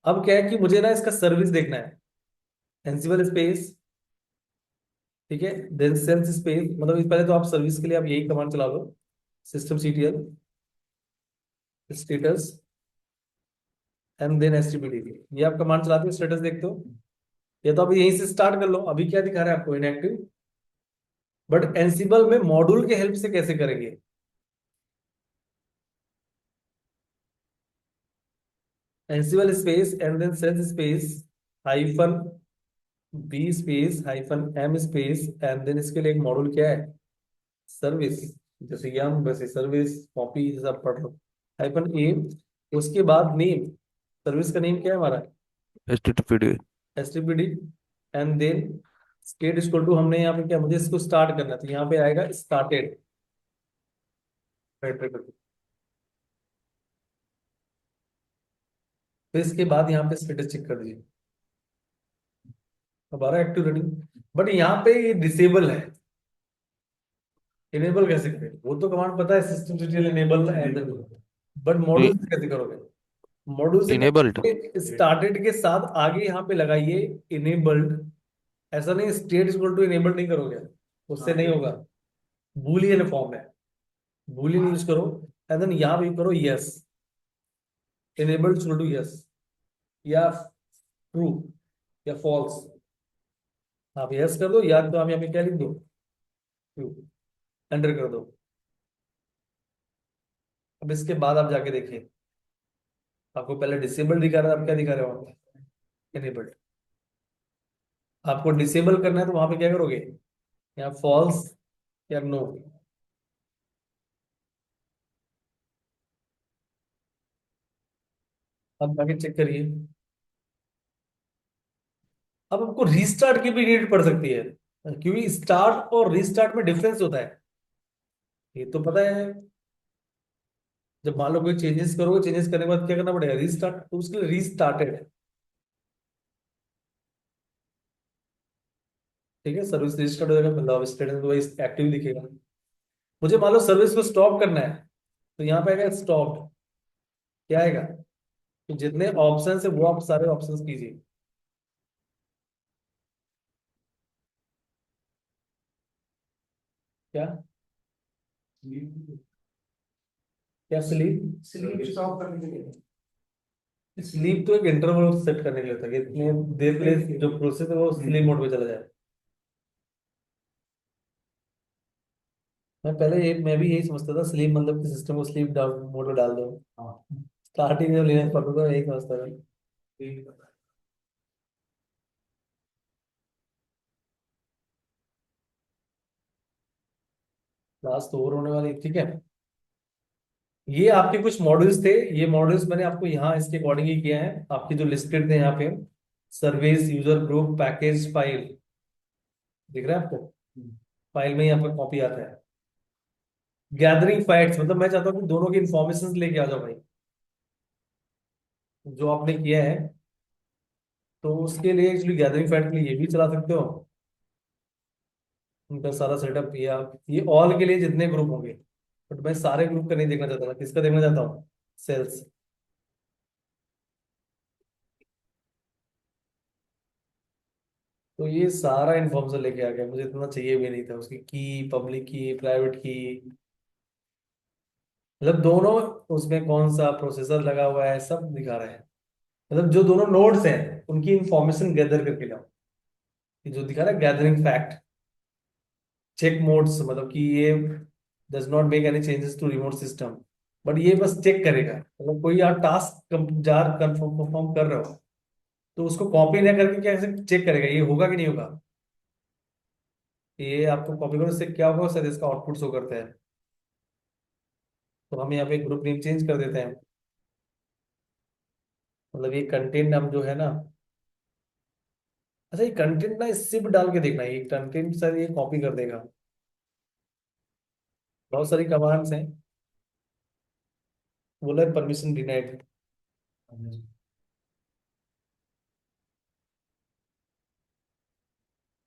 अब क्या है कि मुझे ना इसका सर्विस देखना है, एंसिबल स्पेस, ठीक है, देन सेल्स स्पेस, मतलब इस पहले तो आप सर्विस के लिए आप यही कमांड चला लो, systemctl status and then HTTPD. ये आप कमांड चलाते हो, स्टेटस देखते हो। या तो अभी यहीं से स्टार्ट कर लो, अभी क्या दिखा रहा है आपको, इनएक्टिव। बट एंसिबल में मॉड्यूल के हेल्प से कैसे करेंगे, Ansible space and then shell space hyphen B space hyphen M space and then इसके लिए एक मॉड्यूल क्या है, सर्विस। जैसे कि हम वैसे सर्विस कॉपी सब पढ़ लो, हाइफन ए, उसके बाद नेम, सर्विस का नेम क्या है हमारा, HTTPD। HTTPD, and then state equal to, हमने यहाँ पे क्या, मुझे इसको स्टार्ट करना है, तो यहाँ पे आएगा स्टार्टेड। फिर इसके बाद यहाँ पे स्टेटस चेक कर दीजिए, हमारा एक्टिव रनिंग। बट यहाँ पे ये डिसेबल है, इनेबल कैसे करें, वो तो कमांड पता है, system detail enable and, but module से कैसे करोगे। मॉड्यूल से इनेबल्ड। स्टार्टेड के साथ आगे यहाँ पे लगाइए इनेबल्ड। ऐसा नहीं स्टेट इक्वल टू इनेबल्ड नहीं करोगे, उससे नहीं होगा। बूलियन फॉर्म है, बूलियन यूज करो, एंड देन यहाँ पे करो yes, enabled equal to yes, या ट्रू या फॉल्स। आप यस कर दो, या तो आप यहाँ पे क्या लिख दो, ट्रू, एंटर कर दो। अब इसके बाद आप जाके देखिए, आपको पहले डिसेबल दिखा रहा था, अब क्या दिखा रहे हो? एनेबल्ड। आपको डिसेबल करना है तो वहां पे क्या करोगे? या फॉल्स या नो। अब जाके चेक करिए। अब आपको रीस्टार्ट की भी नीड पड़ सकती है, क्योंकि स्टार्ट और रीस्टार्ट में डिफरेंस होता है, ये तो पता है। जब मान लो कोई चेंजेस करोगे, चेंजेस करने के बाद क्या करना पड़ेगा? रीस्टार्ट, तो उसके लिए रीस्टार्टेड। ठीक है, सर्विस रीस्टार्ट हो जाएगा, मतलब स्टेटस तो वही एक्टिव दिखेगा। मुझे मान लो सर्विस को स्टॉप करना है, तो यहाँ पे आएगा स्टॉप। क्या आएगा? तो जितने ऑप्शन है वो आप सारे ऑप्शंस कीजिए। क्या? क्या स्लीप? स्लीप स्टॉप करने के लिए। स्लीप तो एक इंटरवल सेट करने के लिए होता है कि इतने देर के लिए जो प्रोसेस है वो स्लीप मोड पे चला जाए। मैं भी यही समझता था, स्लीप मतलब कि सिस्टम को स्लीप मोड में डाल दो। स्टार्टिंग में लिनक्स पढ़ता था यही समझता था। क्लास तो ओवर होने वाली, ठीक है। ये आपके कुछ मॉड्यूल्स थे, ये मॉड्यूल्स मैंने आपको यहाँ इसके अकॉर्डिंग ही किया है, आपके जो लिस्टेड थे यहाँ पे। Service, user group, package, file, दिख रहा है आपको? फाइल में ही आपका कॉपी आता है। गैदरिंग फैक्ट्स, मतलब मैं चाहता हूँ कि दोनों की इंफॉर्मेशन लेके आ जाओ भाई, जो आपने किया है। तो उसके लिए एक्चुअली गैदरिंग फैक्ट के लिए ये भी चला सकते हो, उनका सारा सेटअप। ये ऑल के लिए जितने ग्रुप होंगे, बट मैं सारे ग्रुप का नहीं देखना चाहता था, किसका देखना चाहता हूँ? सेल्स। तो ये सारा इन्फॉर्मेशन लेके आ गया, मुझे इतना चाहिए भी नहीं था, उसकी की, पब्लिक की, प्राइवेट की, मतलब दोनों, उसमें कौन सा प्रोसेसर लगा हुआ है सब दिखा रहे हैं। मतलब जो दोनों नोड्स हैं उनकी इंफॉर्मेशन गैदर करके लाओ। ये जो दिखा रहा है गैदरिंग फैक्ट, चेक मोड्स, मतलब कि ये does not make any changes to remote system, but ये बस चेक करेगा, मतलब कोई आप टास्क जार कंफर्म परफॉर्म कर रहे हो, तो उसको कॉपी ना करके कैसे चेक करेगा ये होगा कि नहीं होगा। ये आपको कॉपी करो, इससे क्या होगा सर, इसका आउटपुट शो करता है। तो हम यहाँ पे ग्रुप नेम चेंज कर देते हैं, मतलब ये कंटेंट नाम जो है ना। अच्छा, ये कंटेंट ना इससे भी डाल के देखना, ये कंटेंट सर ये कॉपी कर देगा। बहुत सारी कमांड्स हैं। बोला परमिशन डिनाइड।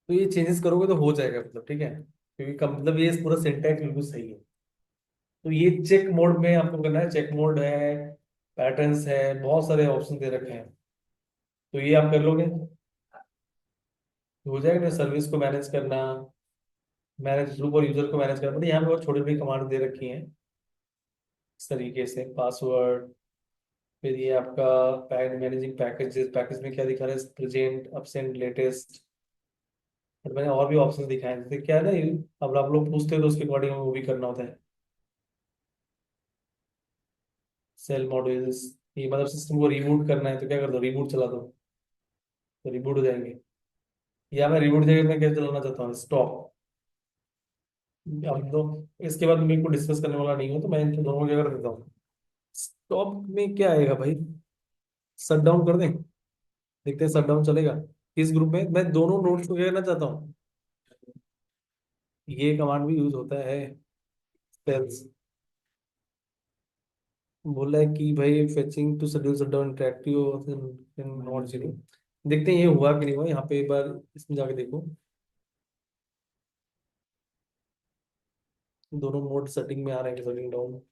तो ये चेंजेस करोगे तो हो जाएगा, मतलब ठीक है, क्योंकि मतलब ये पूरा सिंटैक्स बिल्कुल सही है। तो ये चेक मोड में आपको करना है, चेक मोड है, पैटर्न्स है, बहुत सारे ऑप्शन दे रखे हैं। तो ये आप कर लोगे तो हो जाएगा ना। सर्विस को मैनेज करना, मैनेज ग्रुप और यूजर को मैनेज करना, मतलब यहाँ पे बहुत छोटी छोटी कमांड दे रखी हैं इस तरीके से। पासवर्ड, फिर ये आपका मैनेजिंग पैकेजेस, पैकेज में क्या दिखा रहा है? Present, absent, latest. और मैंने और भी ऑप्शन दिखाए हैं, जैसे क्या है ना अब आप लोग पूछते हो तो उसके अकॉर्डिंग वो भी करना होता है। सेल मॉड्यूल्स, ये मतलब सिस्टम को रिबूट करना है तो क्या कर दो? रिबूट चला दो, तो रिबूट हो जाएंगे। या मैं रिबूट जगह में क्या चलाना चाहता हूँ? स्टॉप। अब तो इसके बाद मेरे को डिस्कस करने वाला नहीं हो, तो मैं इन दोनों को क्या कर देता हूँ? स्टॉप में क्या आएगा भाई? शट डाउन कर दें, देखते हैं शट डाउन चलेगा। इस ग्रुप में मैं दोनों नोड्स को क्या करना चाहता हूँ, ये कमांड भी यूज होता है। सेल्स बोला है कि भाई fetching to schedule shut down interactive not zero. देखते हैं ये हुआ कि नहीं हुआ, यहाँ पे एक बार इसमें जाके देखो। दोनों मोड सेटिंग में आ रहे हैं, सेटिंग डाउन।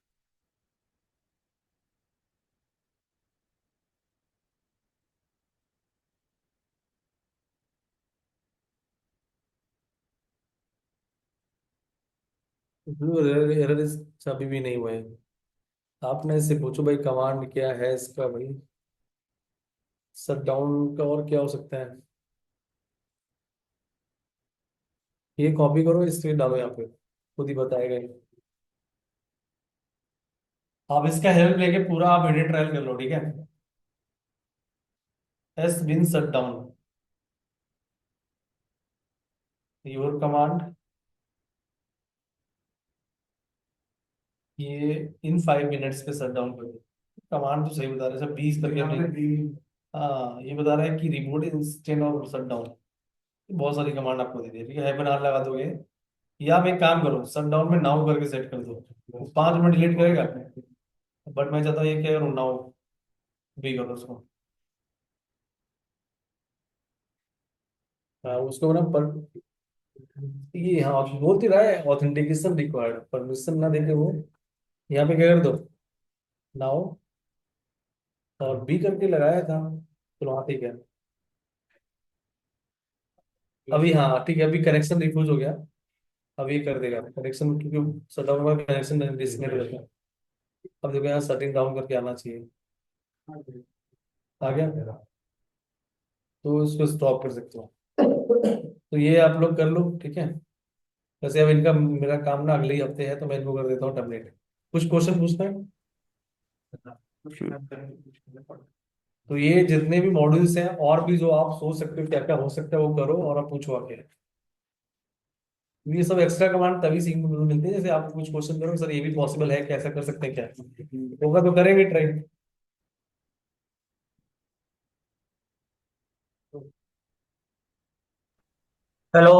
एरर इस अभी भी नहीं हुए हैं। आपने इससे पूछो भाई कमांड क्या है इसका भाई, शट डाउन का और क्या हो सकता है? ये कॉपी करो, इस पे डालो यहाँ पे, खुद ही बताएगा ये। आप इसका हेल्प लेके पूरा आप एडिट ट्रायल कर लो, ठीक है। S bin shut down your command, ये इन 5 मिनट्स पे शट डाउन कर दो। कमांड तो सही बता रहे हैं, सब 20 करके यहाँ पे अपने। green- हाँ, ये बता रहा है कि रिमोट इंस्टेंट और शट डाउन, बहुत सारी कमांड आपको दे दी है, ठीक है। हैपन आर लगा दोगे, या आप एक काम करो, शट डाउन में नाउ करके सेट कर दो, 5 मिनट डिलीट करेगा। बट मैं चाहता हूँ ये क्या करूँ, नाउ भी करो उसको। हाँ, उसको ना पर ये, हाँ बोल ही रहा है ऑथेंटिकेशन रिक्वायर्ड, परमिशन ना देके वो यहाँ पे क्या कर दो, नाउ, और बी करके लगाया था। चलो हाँ ठीक है, अभी हाँ ठीक है, अभी कनेक्शन रिफ्यूज हो गया। अब ये कर देगा कनेक्शन, क्योंकि शट डाउन का कनेक्शन डिस्कनेक्ट हो जाता है। अब देखो यहाँ शटिंग डाउन करके आना चाहिए, आ गया, तो इसको स्टॉप कर सकते हो। तो ये आप लोग कर लो, ठीक है। वैसे अब इनका मेरा काम ना अगले ही हफ्ते है, तो मैं इनको कर देता हूँ टर्मिनेट। कुछ क्वेश्चन पूछना है? कुछ help करेंगे, कुछ करना पड़ेगा। तो ये जितने भी मॉड्यूल्स हैं, और भी जो आप सोच सकते हो क्या क्या हो सकता है, वो करो और आप पूछो आके। ये सब एक्स्ट्रा कमांड तभी सीखने को मिलते हैं, जैसे आप कुछ क्वेश्चन करो, सर ये भी पॉसिबल है, कैसा कर सकते हैं, क्या होगा तो करेंगे ट्राई। हेलो।